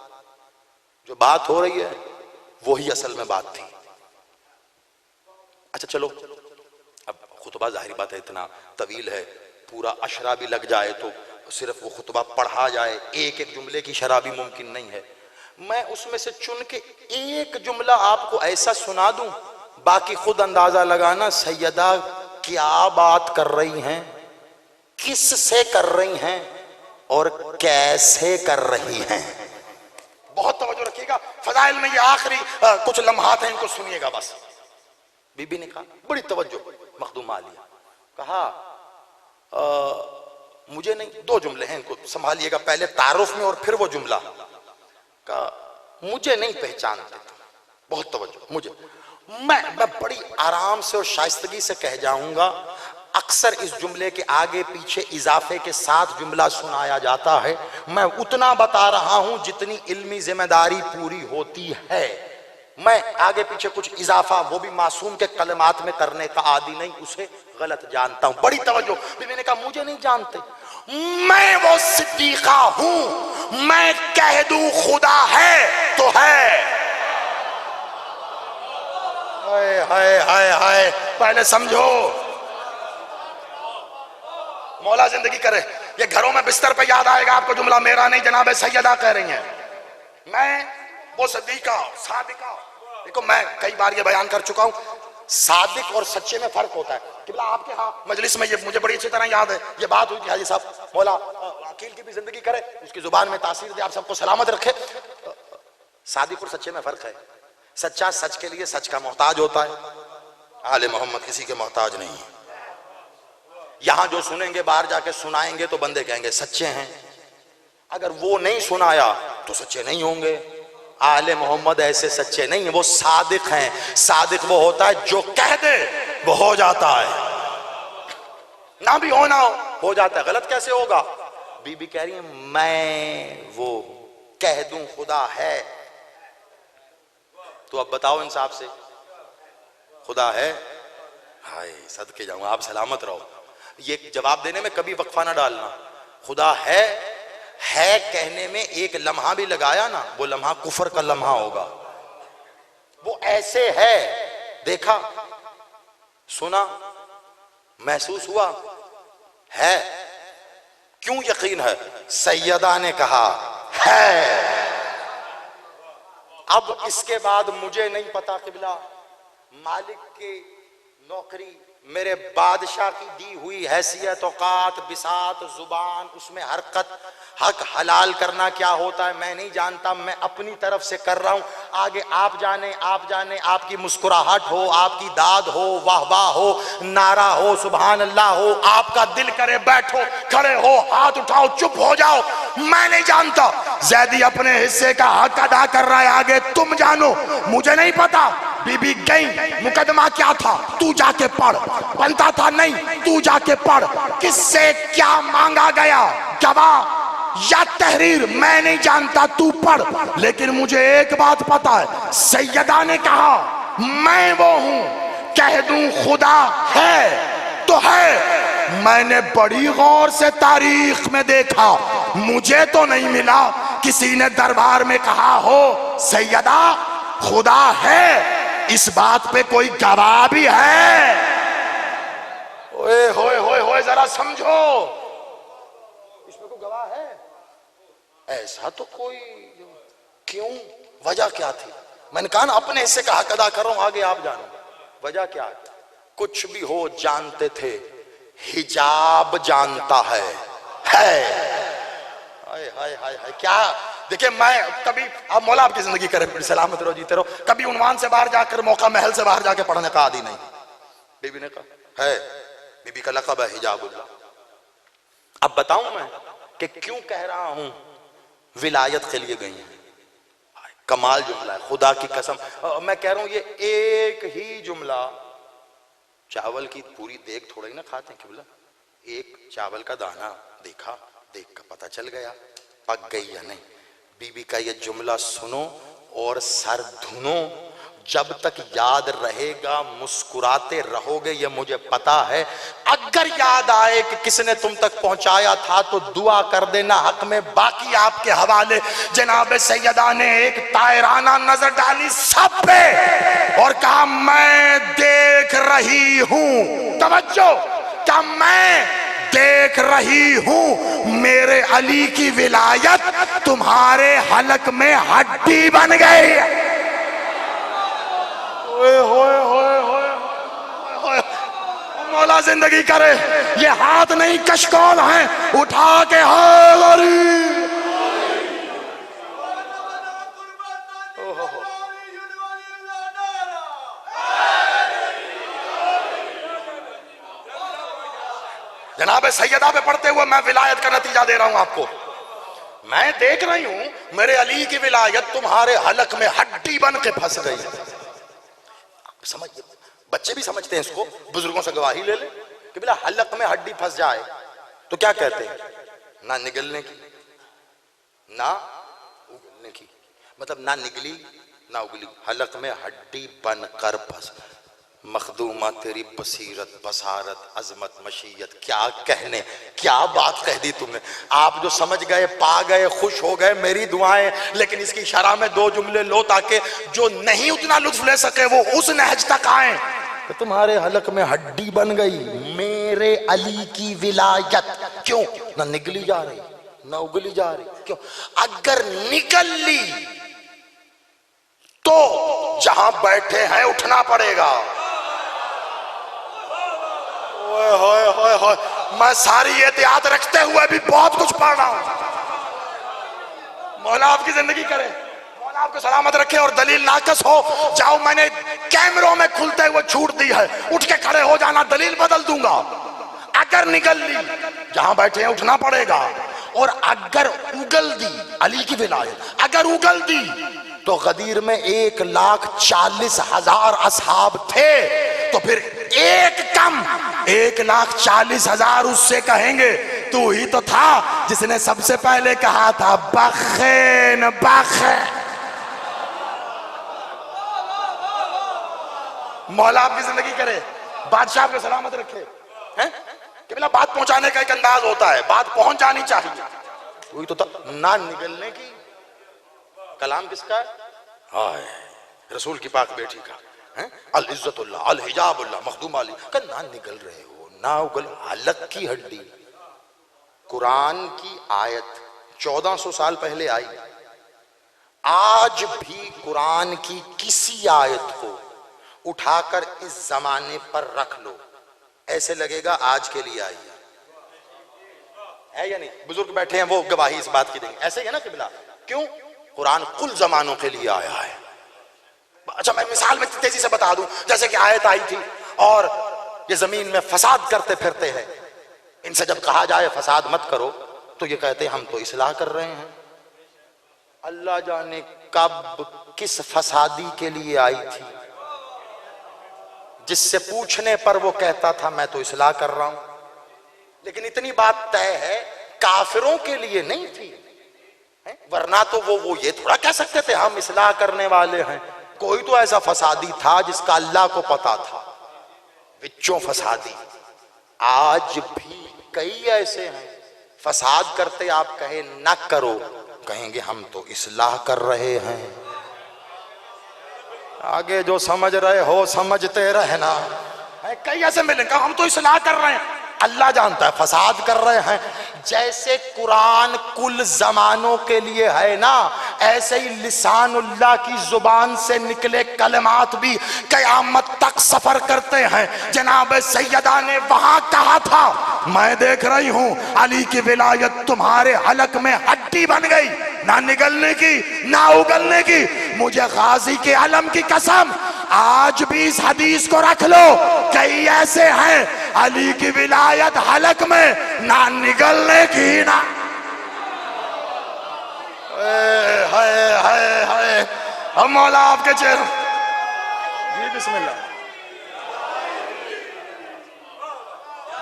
जो बात हो रही है वही असल में बात थी। अच्छा चलो, अब खुतबा जाहिर बात है इतना तवील है, पूरा अशरा भी लग जाए तो सिर्फ वो खुतबा पढ़ा जाए, एक एक जुमले की शरह भी मुमकिन नहीं है। मैं उसमें से चुन के एक जुमला आपको ऐसा सुना दूं, बाकी खुद अंदाजा लगाना सैयदा क्या बात कर रही हैं, किस से कर रही हैं और कैसे कर रही हैं। बहुत तवज्जो रखिएगा, फजाइल में ये आखिरी कुछ लम्हात हैं, इनको सुनिएगा बस। बीबी ने कहा, बड़ी तवज्जो, मखदूमा आलिया कहा मुझे नहीं, 2 जुमले हैं इनको संभालिएगा, पहले तारुफ में और फिर वो जुमला। कहा मुझे नहीं पहचानते, बहुत तवज्जो, मुझे मैं बड़ी आराम से और शाइस्तगी से कह जाऊंगा। अक्सर इस जुमले के आगे पीछे इजाफे के साथ जुमला सुनाया जाता है, मैं उतना बता रहा हूं जितनी इल्मी जिम्मेदारी पूरी होती है। मैं आगे पीछे कुछ इजाफा, वो भी मासूम के कलमात में करने का आदी नहीं, उसे गलत जानता हूं। बड़ी तवज्जो, बीवी ने कहा मुझे नहीं जानते, मैं वो सिद्दीका हूं, मैं कह दूं खुदा है तो है। हाय हाय हाय हाय, पहले समझो, मौला जिंदगी करे, ये घरों में बिस्तर पे याद आएगा आपको जुमला, मेरा नहीं जनाबे सैयदा कह रही हैं, मैं वो सदीका सादिका। देखो मैं कई बार ये बयान कर चुका हूं, सादिक और सच्चे में फर्क होता है। किबला आपके यहाँ मजलिस में ये मुझे बड़ी अच्छी तरह याद है, ये बात हुई थी हाजी साहब, मौला अकील की भी जिंदगी करे, उसकी जुबान में तासीर दे, आप सबको सलामत रखे। सादिक और सच्चे में फर्क है, सच्चा सच के लिए सच का मोहताज होता है, आले मोहम्मद किसी के मोहताज नहीं है। यहां जो सुनेंगे बाहर जाके सुनाएंगे तो बंदे कहेंगे सच्चे हैं, अगर वो नहीं सुनाया तो सच्चे नहीं होंगे। आले मोहम्मद ऐसे सच्चे नहीं है, वो सादिक हैं। सादिक वो होता है जो कह दे वो हो जाता है, ना भी होना हो जाता है। गलत कैसे होगा? बीबी कह रही है मैं वो कह दूं खुदा है, तो अब बताओ इंसाफ से, खुदा है? हाय सदके जाऊं, आप सलामत रहो। ये जवाब देने में कभी वक्फा ना डालना। खुदा है कहने में एक लम्हा भी लगाया ना, वो लम्हा कुफर का लम्हा होगा। वो ऐसे है, देखा, सुना, महसूस हुआ, है, क्यों यकीन है? सैयदा ने कहा है। अब इसके बाद मुझे नहीं पता किबला, मालिक की नौकरी मेरे बादशाह की दी हुई हैसियत, औकात, बिसात, जुबान, उसमें हरकत, हक हलाल करना क्या होता है मैं नहीं जानता, मैं अपनी तरफ से कर रहा हूं। आगे आप जाने, आप जाने। आपकी मुस्कुराहट हो, आपकी दाद हो, वाह वाह हो, नारा हो, सुभान अल्लाह हो, आपका दिल करे बैठो, खड़े हो, हाथ उठाओ, चुप हो जाओ, मैं नहीं जानता। जैदी अपने हिस्से का हक अदा कर रहा है, आगे तुम जानो, मुझे नहीं पता। बीबी गई, मुकदमा क्या था तू जाके पढ़, बनता था नहीं तू जाके पढ़, किससे क्या मांगा गया, गवाह या तहरीर मैं नहीं जानता, तू पढ़। लेकिन मुझे एक बात पता है, सैयदा ने कहा मैं वो हूं, कह दूं खुदा है तो है। मैंने बड़ी गौर से तारीख में देखा, मुझे तो नहीं मिला किसी ने दरबार में कहा हो सैयदा खुदा है। इस बात पे कोई गवाह भी है? ओए होए होए होए, जरा समझो, इसमें कोई गवाह है? ऐसा तो कोई, क्यों, वजह क्या थी? मैंने कहा ना अपने हिस्से का हक अदा कर रहा हूं, आगे आप जानो वजह क्या है। कुछ भी हो जानते थे, हिजाब जानता है। हाय हाय हाय हाय, क्या देखिए, मैं कभी, अब मौला आपकी जिंदगी करे, सलामत रहो, जीते रहो, कभी उन्वान से बाहर जाकर, मौका महल से बाहर जाके पढ़ने का आदि नहीं। बीबी ने कहा है, बीबी का लक़ब है हिजाबुल्लाह। अब बताऊं मैं कि क्यों कह रहा हूं, विलायत के लिए गई है। कमाल जुमला है, खुदा की कसम मैं कह रहा हूं, ये एक ही जुमला, चावल की पूरी देग थोड़ा ही ना खाते हैं किबला, एक चावल का दाना देखा, देख का पता चल गया पक गई या नहीं। बीबी का ये जुमला सुनो और सर धुनो, जब तक याद रहेगा मुस्कुराते रहोगे, ये मुझे पता है। अगर याद आए कि किसने तुम तक पहुंचाया था तो दुआ कर देना हक में, बाकी आपके हवाले। जनाब सैयदा ने एक तायराना नजर डाली सब पे और कहा मैं देख रही हूं, तवज्जो, क्या मैं देख रही हूं मेरे अली की विलायत तुम्हारे हलक में हड्डी बन गई। होए होए होए होए होए, मौला जिंदगी करे, ये हाथ नहीं कशकौल हैं, उठा के हाय गरीब। जनाब सैयदा पे पढ़ते हुए मैं विलायत का नतीजा दे रहा हूं आपको। मैं देख रही हूं मेरे अली की विलायत तुम्हारे हलक में हड्डी बन के फंस गई। समझिए, बच्चे भी समझते हैं इसको, बुजुर्गों से गवाही ले ले कि बिला हलक में हड्डी फंस जाए तो क्या कहते हैं, ना निगलने की ना उगलने की, मतलब ना निगली ना उगली, हलक में हड्डी बनकर फंस। मखदूमा तेरी बसीरत, बसारत, अजमत, मशीयत, क्या कहने, क्या बात कह दी तुमने। आप जो समझ गए, पा गए, खुश हो गए, मेरी दुआएं। लेकिन इसकी शरह में दो जुमले लो ताकि जो नहीं उतना लुत्फ ले सके वो उस नहज तक आए। तो तुम्हारे हलक में हड्डी बन गई मेरे अली की विलायत, क्यों ना निगली जा रही ना उगली जा रही, क्यों? अगर निकल ली तो जहां बैठे हैं उठना पड़ेगा। होए होए होए होए, मैं सारी एहतियात रखते हुए भी बहुत कुछ पढ़ रहा हूं। मौला आपकी जिंदगी करे, मौला आपको सलामत रखे और दलील नाकस हो जाओ, मैंने कैमरों में खुलते हुए छूट दी है, उठ के खड़े हो जाना, दलील बदल दूंगा। अगर निकल ली जहां बैठे हैं उठना पड़ेगा, और अगर उगल दी अली की विलायत, अगर उगल दी तो गदीर में 1,40,000 असहाब थे, तो फिर एक कम 1,40,000 उससे कहेंगे तू ही तो था जिसने सबसे पहले कहा था बखेन बखे। मौला आपकी जिंदगी करे, बादशाह को सलामत रखे हैं कि बिना बात पहुंचाने का एक अंदाज होता है, बात पहुंच जानी चाहिए। वही तो था, ना निगलने की। कलाम किसका है? हाय रसूल की पाक बेटी का, अल इज्जतुल्लाह अल हिजाबुल्लाह मखदूम अली का। ना निगल रहे हो ना उगल, हलक की हड्डी। कुरान की आयत 1400 साल पहले आई, आज भी कुरान की किसी आयत को उठाकर इस जमाने पर रख लो, ऐसे लगेगा आज के लिए आई है या नहीं? बुजुर्ग बैठे हैं, वो गवाही इस बात की देंगे। ऐसे ही है ना किबला? क्यों? कुरान कुल जमानों के लिए आया है। अच्छा, मैं मिसाल में तेजी से बता दूं, जैसे कि आयत आई थी और ये जमीन में फसाद करते फिरते हैं, इनसे जब कहा जाए फसाद मत करो तो ये कहते हैं हम तो इस्लाह कर रहे हैं। अल्लाह जाने कब किस फसादी के लिए आई थी, जिससे पूछने पर वो कहता था मैं तो इस्लाह कर रहा हूं। लेकिन इतनी बात तय है, काफिरों के लिए नहीं थी, वरना तो वो ये थोड़ा कह सकते थे हम इस्लाह करने वाले हैं। कोई तो ऐसा फसादी था जिसका अल्लाह को पता था, विच्चों फसादी। आज भी कई ऐसे हैं फसाद करते, आप कहे ना करो, कहेंगे हम तो इस्लाह कर रहे हैं। आगे जो समझ रहे हो समझते रहना। कई ऐसे मिलेंगे हम तो इस्लाह कर रहे हैं, अल्लाह जानता है फसाद कर रहे हैं। जैसे कुरान कुल जमानों के लिए है ना, ऐसे ही लिसानुल्लाह की जुबान से निकले कलमात भी कयामत तक सफर करते हैं। जनाब सैयदा ने वहां कहा था, मैं देख रही हूं अली की विलायत तुम्हारे हलक में हड्डी बन गई, ना निगलने की ना उगलने की। मुझे गाजी के अलम की कसम, आज भी इस हदीस को रख लो, कई ऐसे हैं अली की विलायत हलक में ना निगलने की ना। हाय हम मौला आपके चेहरे जी, बिस्मिल्लाह।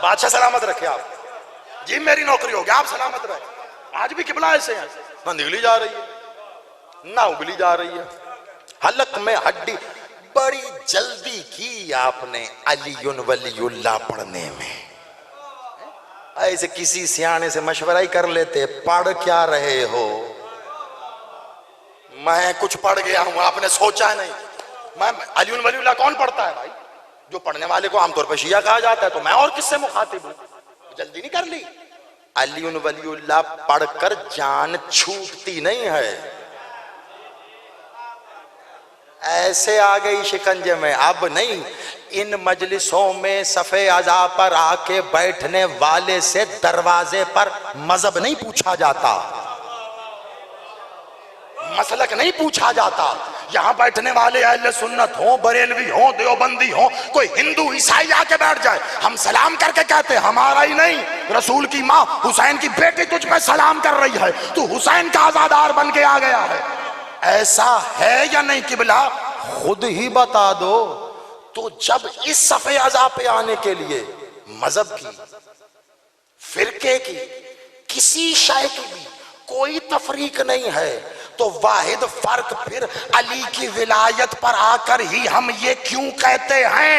बादशाह सलामत रखे आप जी, मेरी नौकरी होगी, आप सलामत रहे। आज भी किबला ऐसे हैं, ना निगली जा रही है ना उगली जा रही है, हलक में हड्डी। बड़ी जल्दी की आपने अलीयुन वलीयुल्लाह पढ़ने में, ऐसे किसी सियाने से मशवरा ही कर लेते, पढ़ क्या रहे हो? मैं कुछ पढ़ गया हूं, आपने सोचा नहीं। मैं अलीयुन वलीयुल्लाह कौन पढ़ता है भाई? जो पढ़ने वाले को आमतौर पर शिया कहा जाता है, तो मैं और किससे मुखातिब हूं? जल्दी नहीं कर ली। अलीयुन वलीयुल्लाह पढ़कर जान छूटती नहीं है, ऐसे आ गई शिकंजे में। अब नहीं, इन मजलिसों में सफे अज़ा पर आके बैठने वाले से दरवाजे पर मजहब नहीं पूछा जाता, मसलक नहीं पूछा जाता। यहां बैठने वाले अहले सुन्नत हो, बरेलवी हो, देवबंदी हो, कोई हिंदू ईसाई आके बैठ जाए, हम सलाम करके कहते हमारा ही नहीं, रसूल की माँ हुसैन की बेटी तुझ पे सलाम कर रही है, तू हुसैन का आजादार बन के आ गया है। ऐसा है या नहीं किबला? खुद ही बता दो। तो जब इस सफे अज़ा पे आने के लिए मजहब की, फिरके की, किसी शय की भी कोई तफरीक नहीं है, तो वाहिद फर्क फिर अली की विलायत पर आकर ही हम ये क्यों कहते हैं?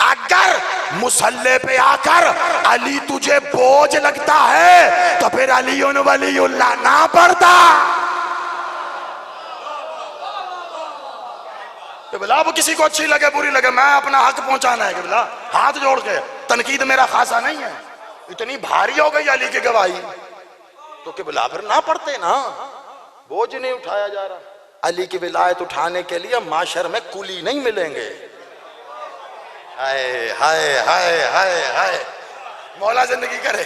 अगर मुसल्ले पे आकर अली तुझे बोझ लगता है तो फिर अलीयुन वलीयुल्लाह ना पढ़ता। बिला वो किसी को अच्छी लगे बुरी लगे, मैं अपना हक पहुंचाना है। बिला हाथ जोड़ के, तनकीद मेरा खासा नहीं है। इतनी भारी हो गई अली की गवाही तो कि बिला फिर ना पढ़ते ना, बोझ नहीं उठाया जा रहा। अली की विलायत उठाने के लिए माशर में कुली नहीं मिलेंगे। हाय हाय हाय हाय हाय, मौला जिंदगी करे,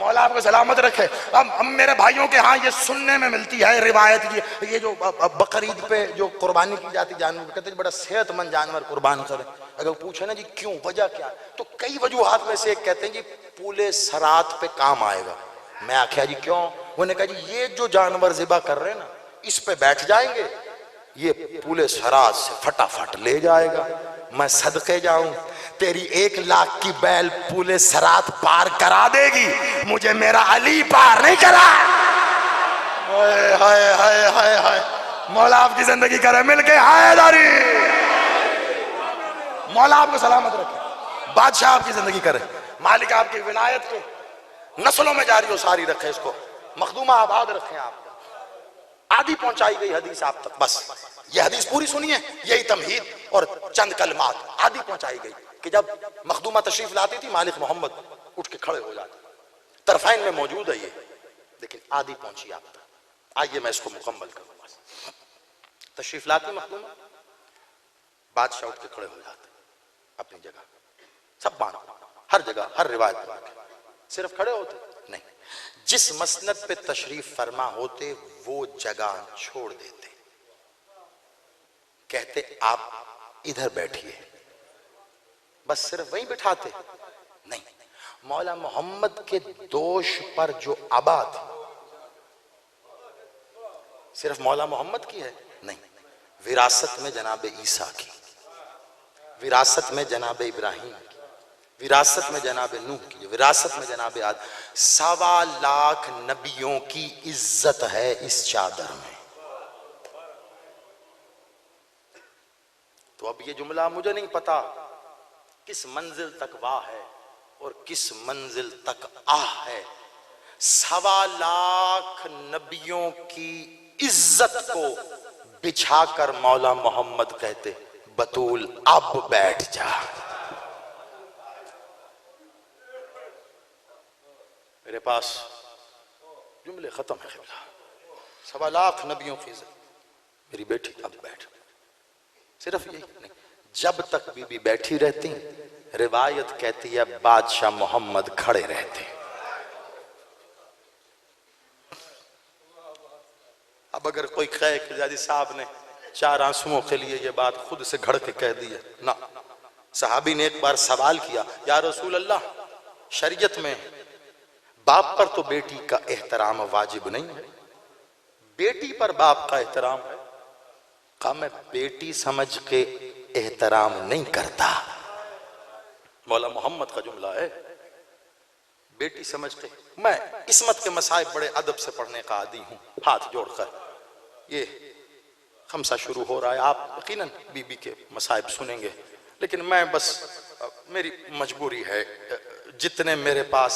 मौला आपको सलामत रखे। अब मेरे भाइयों के यहाँ ये सुनने में मिलती है रिवायत की, ये जो बकरीद पे जो कुर्बानी की जाती जानवर, कहते हैं बड़ा सेहतमंद जानवर कुर्बान करें। अगर पूछे ना जी क्यों, वजह क्या, तो कई वजूहात में से एक कहते हैं जी पूले सरात पे काम आएगा। मैं आख्या जी क्यों? उन्होंने कहा जी ये जो जानवर ज़िबा कर रहे हैं ना, इस पे बैठ जाएंगे, ये पूले सरात से फटाफट ले जाएगा। मैं सदके जाऊं, तेरी 1 लाख की बैल पूले सरात पार करा देगी, मुझे मेरा अली पार नहीं करा। हाय हाय हाय हाय हाय, मौला आपकी जिंदगी करे मिलके हायदारी। मौला आपको सलामत रखे, बादशाह आपकी जिंदगी करे, मालिक आपकी विलायत को नस्लों में जारी हो सारी रखे, इसको मखदूमा आबाद रखे। आपको आधी पहुंचाई गई हदीस आप तक, बस ये हदीस पूरी सुनिए, यही तमहीद और चंद कलमात आधी पहुंचाई गई कि जब मखदूमा तशरीफ लाती थी, मालिक मोहम्मद उठ के खड़े हो जाते। तरफाइन में मौजूद है ये, लेकिन आधी पहुंची आप तक। आइए मैं इसको मुकम्मल करूंगा। तशरीफ लाती मखदूमा, बादशाह उठ के खड़े हो जाते अपनी जगह, सब बांध हर जगह हर रिवायत में सिर्फ खड़े होते नहीं, जिस मसनद पे तशरीफ फरमा होते वो जगह छोड़ देते, कहते आप इधर बैठिए, बस सिर्फ वहीं बिठाते नहीं। मौला मोहम्मद के दोष पर जो अबा थी सिर्फ मौला मोहम्मद की है नहीं, विरासत में जनाब ईसा की, विरासत में जनाब इब्राहिम की, विरासत में जनाब नूह की, विरासत में जनाब आदम, 1.25 लाख नबियों की इज्जत है इस चादर में। तो अब ये जुमला मुझे नहीं पता किस मंजिल तक वाह है और किस मंजिल तक आह है। 1.25 लाख नबियों की इज्जत को बिछाकर मौला मोहम्मद कहते बतूल अब बैठ जा। मेरे पास जुमले खत्म है ख़िबला, 1.25 लाख नबियों की इज्जत, मेरी बेटी अब बैठ। सिर्फ यही नहीं, जब तक बीबी बैठी रहती रिवायत कहती है बादशाह मोहम्मद खड़े रहते। अब अगर कोई कहे कि जादी साहब ने 4 आंसुओं के लिए ये बात खुद से घड़ के कह दी है ना, सहाबी ने एक बार सवाल किया, या रसूल अल्लाह, शरीयत में बाप पर तो बेटी का एहतराम वाजिब नहीं है, बेटी पर बाप का एहतराम है। कहा मैं बेटी समझ के एहतराम नहीं करता। मौला मोहम्मद का जुमला है, बेटी समझ के। मैं किस्मत के मसाइब बड़े अदब से पढ़ने का आदी हूं, हाथ जोड़कर। ये खमसा शुरू हो रहा है, आप यकीनन बीबी के मसाइब सुनेंगे, लेकिन मैं बस, मेरी मजबूरी है, जितने मेरे पास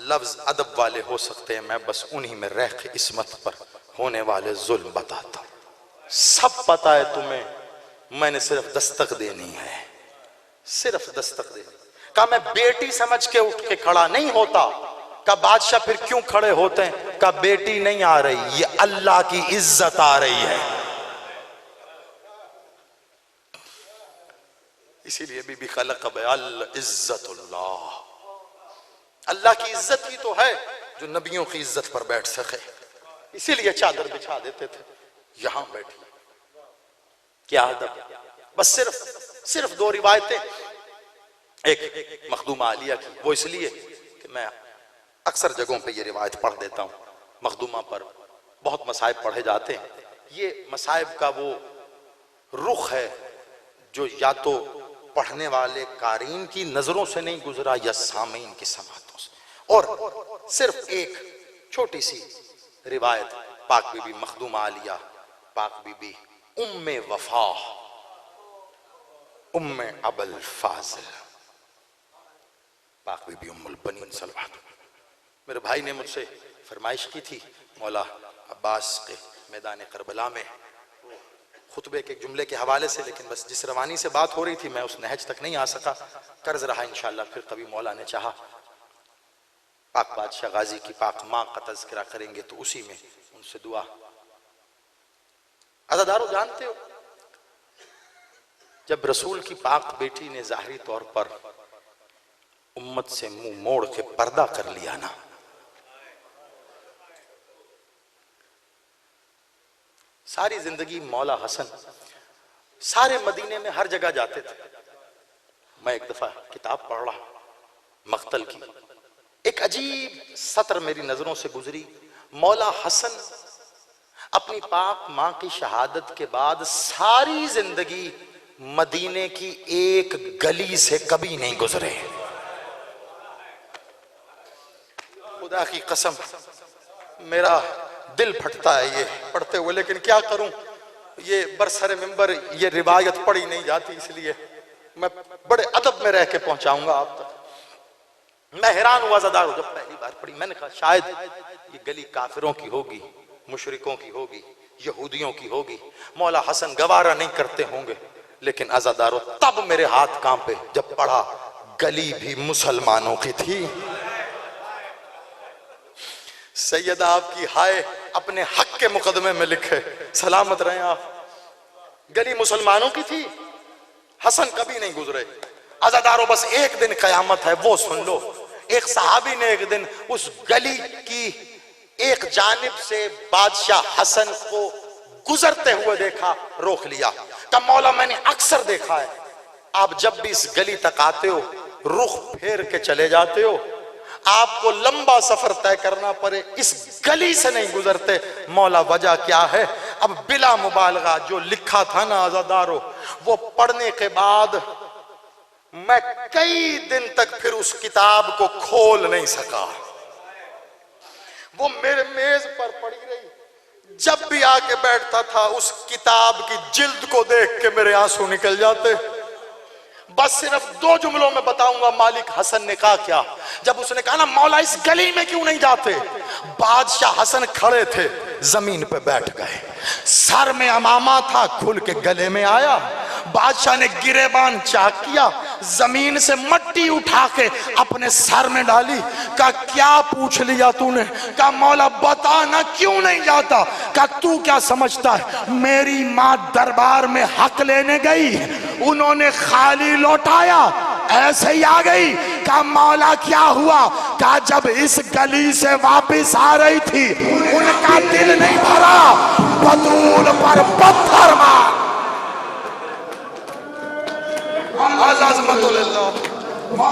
लफ्ज अदब वाले हो सकते हैं मैं बस उन्हीं में रह के किस्मत पर होने वाले जुल्म बताता हूं। सब पता है तुम्हें, मैंने सिर्फ दस्तक देनी है, सिर्फ दस्तक देनी। कहा मैं बेटी समझ के उठ के खड़ा नहीं होता। कहा बादशाह फिर क्यों खड़े होते हैं? कहा बेटी नहीं आ रही, ये अल्लाह की इज्जत आ रही है। इसीलिए बीबी का लक़ब है अल इज्जतुल्लाह। अल्लाह की इज्जत ही तो है जो नबियों की इज्जत पर बैठ सके, इसीलिए चादर बिछा देते थे, यहां बैठी। क्या अदब। बस सिर्फ 2 रिवायतें, एक मखदूमा आलिया की, वो इसलिए कि मैं अक्सर जगहों पे ये रिवायत पढ़ देता हूँ। मखदूमा पर बहुत मसाइब पढ़े जाते हैं, ये मसाइब का वो रुख है जो या तो पढ़ने वाले कारीन की नजरों से नहीं गुजरा या सामीन की समातों से। और सिर्फ एक छोटी सी रिवायत, पाक बीबी मखदूमा आलिया, पाक बीबी उम्मे वफा, उम्मे अबुल फाजिल, पाक बीबी उम्मुल बनीन सलवात। मेरे भाई ने मुझसे फरमाइश की थी मौला अब्बास के मैदान करबला में खुतबे के जुमले के हवाले से, लेकिन बस जिस रवानी से बात हो रही थी मैं उस नहज तक नहीं आ सका, कर्ज रहा। इंशाअल्लाह फिर कभी मौला ने चाहा पाक बादशाह गाजी की पाक माँ का तज़किरा करेंगे तो उसी में उनसे दुआ। अज़ादारों जानते हो, जब रसूल की पाक बेटी ने ज़ाहिरी तौर पर उम्मत से मुंह मोड़ के पर्दा कर लिया ना, सारी जिंदगी मौला हसन सारे मदीने में हर जगह जाते थे। मैं एक दफा किताब पढ़ रहा मक्तल की, एक अजीब सत्र मेरी नजरों से गुजरी। मौला हसन अपनी पाक मां की शहादत के बाद सारी जिंदगी मदीने की एक गली से कभी नहीं गुजरे। खुदा की कसम मेरा दिल फटता है ये पढ़ते हुए, लेकिन क्या करूं, ये बरसरे मिंबर ये रिवायत पढ़ी नहीं जाती, इसलिए मैं बड़े अदब में रह के पहुंचाऊंगा आप तक। मैं हैरान हुआ ज़दार जब पहली बार पढ़ी, मैंने कहा शायद ये गली काफिरों की होगी, मुशरिकों की होगी, यहूदियों की होगी, मौला हसन गवारा नहीं करते होंगे। लेकिन अज़ादारों तब मेरे हाथ कांपे जब पढ़ा गली भी मुसलमानों की थी। सैयदा आपकी हाय अपने हक के मुकदमे में लिखे, सलामत रहे आप। गली मुसलमानों की थी, हसन कभी नहीं गुजरे। अज़ादारों बस एक दिन कयामत है, वो सुन लो। एक सहाबी ने एक दिन उस गली की एक जानिब से बादशाह हसन को गुजरते हुए देखा, रोक लिया। कहा मौला मैंने अक्सर देखा है, आप जब भी इस गली तक आते हो रुख फेर के चले जाते हो, आपको लंबा सफर तय करना पड़े, इस गली से नहीं गुजरते। मौला वजह क्या है? अब बिला मुबालगा जो लिखा था ना अज़ादारो, वो पढ़ने के बाद मैं कई दिन तक फिर उस किताब को खोल नहीं सका। वो मेरे मेज पर पड़ी रही। जब भी आके बैठता था उस किताब की जिल्द को देख के मेरे आंसू निकल जाते। बस सिर्फ 2 जुमलों में बताऊंगा मालिक हसन ने कहा क्या। जब उसने कहा ना मौला इस गली में क्यों नहीं जाते, बादशाह हसन खड़े थे, जमीन पे बैठ गए, सर में अमामा था खुल के गले में आया। बादशाह ने गिरेबान चाक किया, जमीन से मट्टी उठा के अपने सर में डाली। कहा क्या पूछ लिया तूने? कहा मौला बता ना क्यों नहीं जाता? कहा तू क्या समझता है, मेरी माँ दरबार में हक लेने गई, उन्होंने खाली लौटाया, ऐसे ही आ गई। कहा मौला क्या हुआ? कहा जब इस गली से वापस आ रही थी उनका दिल नहीं भरा, बतूल पर पत्थर मार।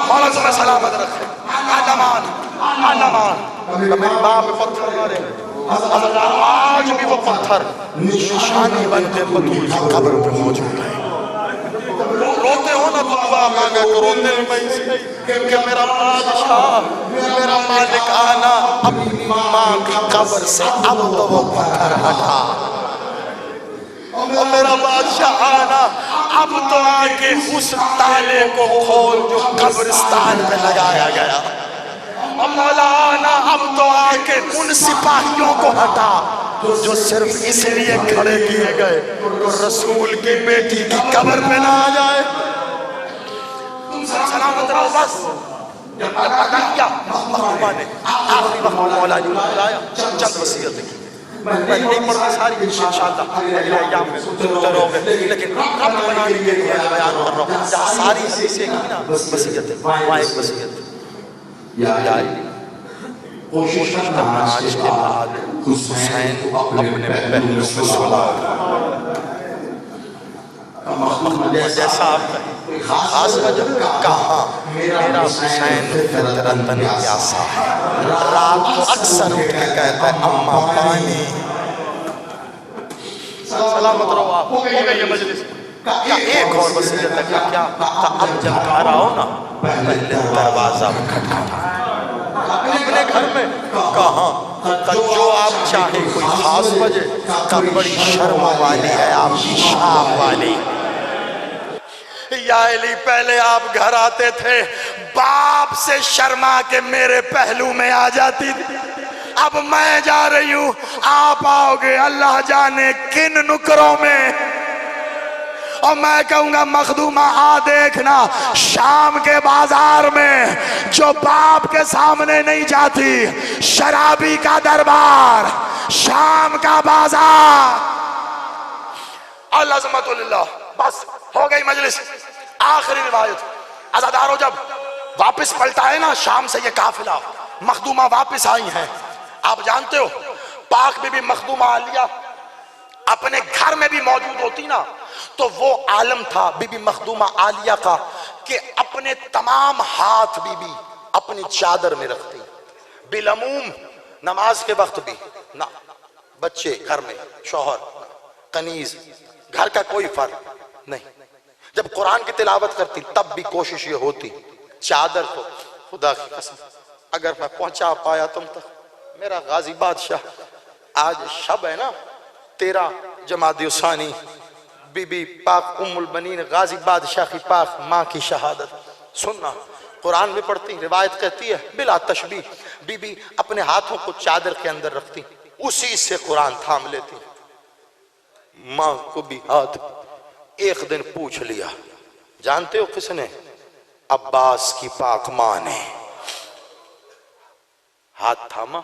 मौला तुम्हें सलामत रखे। मेरी माँ पे पत्थर मारे, आज भी वो पत्थर निशानी बन के बतूल की कब्र पे मौजूद है। रोते हो ना तो दुआ मांगा करो दिल में कि मेरा बादशाह, मेरा मालिक आना अपनी माँ की कब्र से अब तो वो पत्थर हटा, और मेरा बादशाह आना अब तो आके उस ताले को खोल जो कब्रिस्तान में लगाया गया। और मौलाना अब तो आके उन सिपाहियों को हटा जो सिर्फ इसलिए खड़े किए गए तो रसूल की बेटी की कब्र पे ना आ जाए। सलामत रहो। बस मखदूमा ने आखिरी वक्त मौला जी को बुलाया, चंद वसीयत की, मैं नहीं पढ़ता सारी इंशाअल्लाह अगले अय्याम में सुनते रहोगे, लेकिन रब बनाने के लिए बयान कर रहा हूँ। जहाँ सारी हदीसें की ना वसीयत है, वहाँ एक वसीयत कोशिश करना आज के बाद हुसैन अपने पहलू में सुलाओ। जैसा आप खास वजह कहा मेरा हुसैन फितरतन प्यासा है, रात को अक्सर उठ के कहता है अम्मा पानी। सलामत रहो आप। हो गई ये मजलिस। एक और वसीयत है क्या? अब जब घर आओ ना पहले दरवाजा खटखटाओ अपने घर में। कहाँ? जो आप चाहे, कोई खास वजह का बड़ी शर्म वाली है आपकी शाम वाली। या अली पहले आप घर आते थे बाप से शर्मा के मेरे पहलू में आ जाती थी, अब मैं जा रही हूँ आप आओगे अल्लाह जाने किन नुकरों में, और मैं कहूंगा मखदूमा आ देखना शाम के बाजार में जो बाप के सामने नहीं जाती, शराबी का दरबार, शाम का बाजार। अल्लाह बस हो गई मजलिस। आखिरी रिवायत, अज़ादारों जब वापस पलटा है ना शाम से ये काफिला, मखदूमा वापस आई हैं। आप जानते हो पाक बीबी मखदूमा आलिया अपने घर में भी मौजूद होती ना तो वो आलम था बीबी मखदूमा आलिया का कि अपने तमाम हाथ बीबी अपनी चादर में रखती, बिलमूम नमाज के वक्त भी ना, बच्चे घर में, शौहर, कनीज, घर का कोई फर्क नहीं। जब कुरान की तिलावत करती तब भी कोशिश ये होती चादर को, खुदा की कसम अगर मैं पहुंचा पाया तुम तक, मेरा गाजी बादशाह, आज शब है ना 13 जमादियुस्सानी, बीबी पाक उम्मुल बनीन गाजी बादशाह की पाक माँ की शहादत सुनना। कुरान में पढ़ती, रिवायत कहती है बिला तशबीह बीबी अपने हाथों को चादर के अंदर रखती, उसी से कुरान थाम लेती। माँ को भी हाथ एक दिन पूछ लिया, जानते हो किसने? अब्बास की पाक माँ ने। हाथ थामा,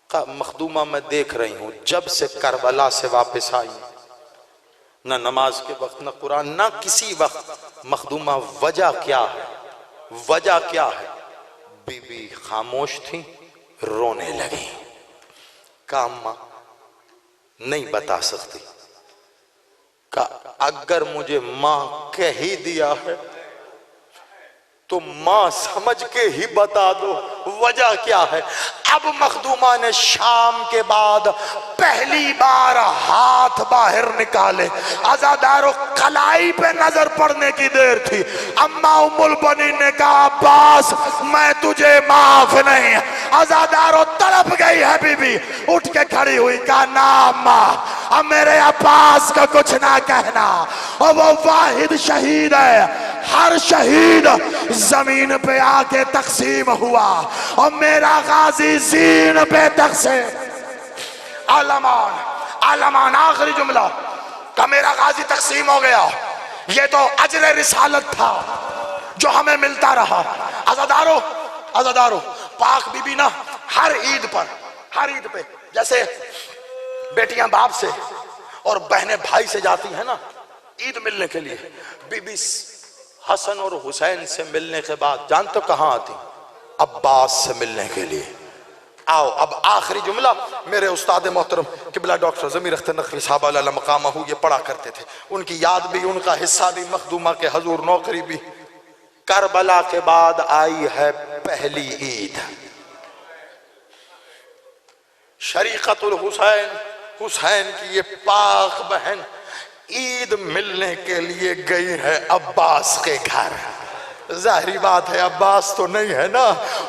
कहा मखदूमा मैं देख रही हूं जब से करबला से वापस आई न नमाज के वक्त, न कुरान, न किसी वक्त। मखदूमा वजह क्या है, वजह क्या है? बीबी खामोश थी, रोने लगी। का अम्मा नहीं बता सकती, का अगर मुझे मां कह ही दिया है तो मां समझ के ही बता दो वजह क्या है। अब मखदूमा ने शाम के बाद पहली बार हाथ बाहर निकाले। अज़ादारों, कलाई पे नजर पड़ने की देर थी। अम्मा उम्मुल बनीन ने कहा, अब्बास मैं तुझे माफ नहीं। अज़ादारों, तड़प गई है बीबी, उठ के खड़ी हुई, कहा ना अम्मा, अब मेरे अब्बास का कुछ ना कहना, और वो वाहिद शहीद है। हर शहीद जमीन पे आके तकसीम हुआ और मेरा गाजी जीन पे तकसीम। आलमान आलमान, आखिरी जुमला का मेरा गाजी तकसीम हो गया। ये तो अजर रिसालत था जो हमें मिलता रहा। अज़ादारों, अज़ादारों, पाक बीबी ना हर ईद पर, हर ईद पे, जैसे बेटियां बाप से और बहनें भाई से जाती है ना ईद मिलने के लिए, बीबी हसन और हुसैन से मिलने के बाद जान तो कहां आती? अब्बास से मिलने के लिए। आओ अब आखिरी जुमला मेरे उस्ताद मोहतरम किबला डॉक्टर ज़मीर अख्तर नकवी साहब अला मकामहू ये पढ़ा करते थे। उनकी याद भी, उनका हिस्सा भी, मखदूमा के हजूर नौकरी भी। करबला के बाद आई है पहली ईद, शरीकतुल हुसैन, हुसैन की ये पाक बहन ईद मिलने के लिए गई है अब्बास के घर। जाहिरी बात है अब्बास तो नहीं है ना।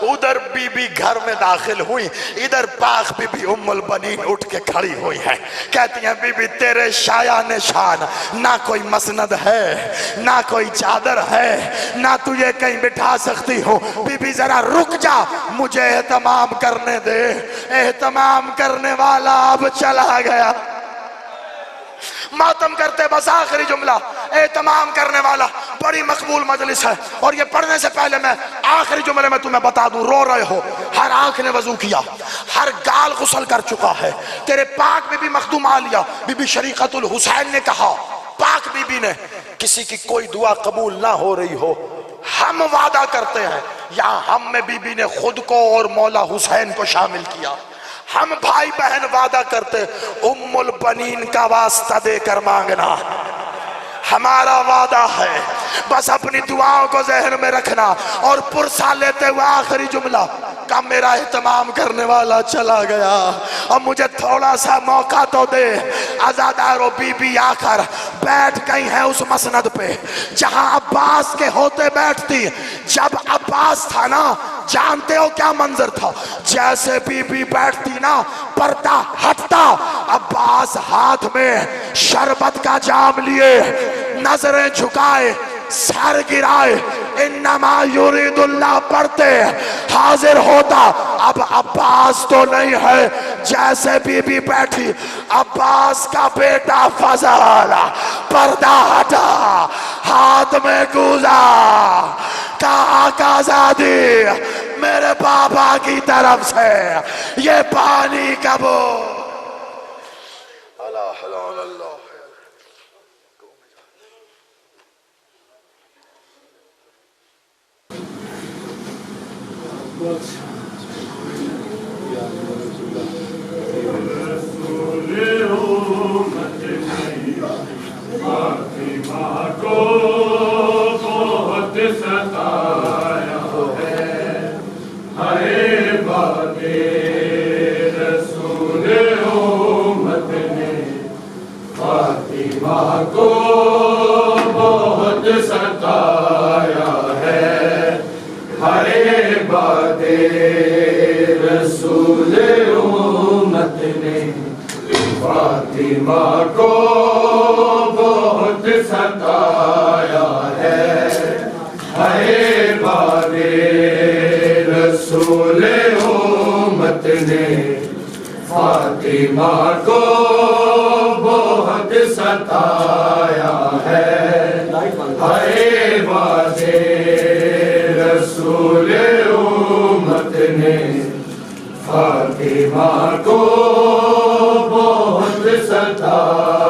उधर बीबी घर में दाखिल हुई, इधर पाक बीबी उम्मुल बनीन उठ के खड़ी हुई है। कहती हैं, बीबी तेरे शाया निशान ना कोई मसनद है, ना कोई चादर है, ना तुझे कहीं बिठा सकती हो। बीबी जरा रुक जा, मुझे एहतमाम करने दे। एहतमाम करने वाला अब चला गया। मातम करते बस आखिरी जुमला, एहतमाम करने वाला। बड़ी मकबूल मजलिस है और ये पढ़ने से पहले मैं आखिरी जुमले में तुम्हें बता दूं, रो रहे हो, हर आंख ने वजू किया, हर गाल गुसल कर चुका है। तेरे पाक बीबी मखदूम आलिया बीबी शरीकतुल हुसैन ने कहा, पाक बीबी ने, किसी की कोई दुआ कबूल ना हो रही हो, हम वादा करते हैं, यहां हम में बीबी ने खुद को और मौला हुसैन को शामिल किया। हम भाई बहन वादा करते, उम्मुल बनीन का वास्ता देकर मांगना हमारा वादा है। बस अपनी दुआओं को जहन में रखना। और पुरसा लेते हुए आखिरी जुमला का मेरा एहतमाम करने वाला चला गया, अब मुझे थोड़ा सा मौका तो दे। अज़ादारों, बीबी आकर बैठ गई है उस मसनद पे जहां अब्बास के होते बैठती। जब अब्बास था ना, जानते हो क्या मंजर था? जैसे बीबी बैठती ना, पर्दा हटता, अब्बास हाथ में शरबत का जाम लिए, नजरें झुकाए, सर गिराए, इन्नमा युरीदुल्लाह पढ़ते हाजिर होता। अब अब्बास तो नहीं है, जैसे बीबी बैठी, अब्बास का बेटा फजल पर्दा हटा, हाथ में गूजा, कहा आकाज़ादी मेरे पापा की तरफ से ये पानी कबो। अल्लाह अल्लाह अल्लाह। फातिमा को बहुत सताया है, हाय बादे रसूल उम्मत ने फातिमा को बहुत सताया है, हाय बादे रसूल उम्मत ने फातिमा को बहुत सताया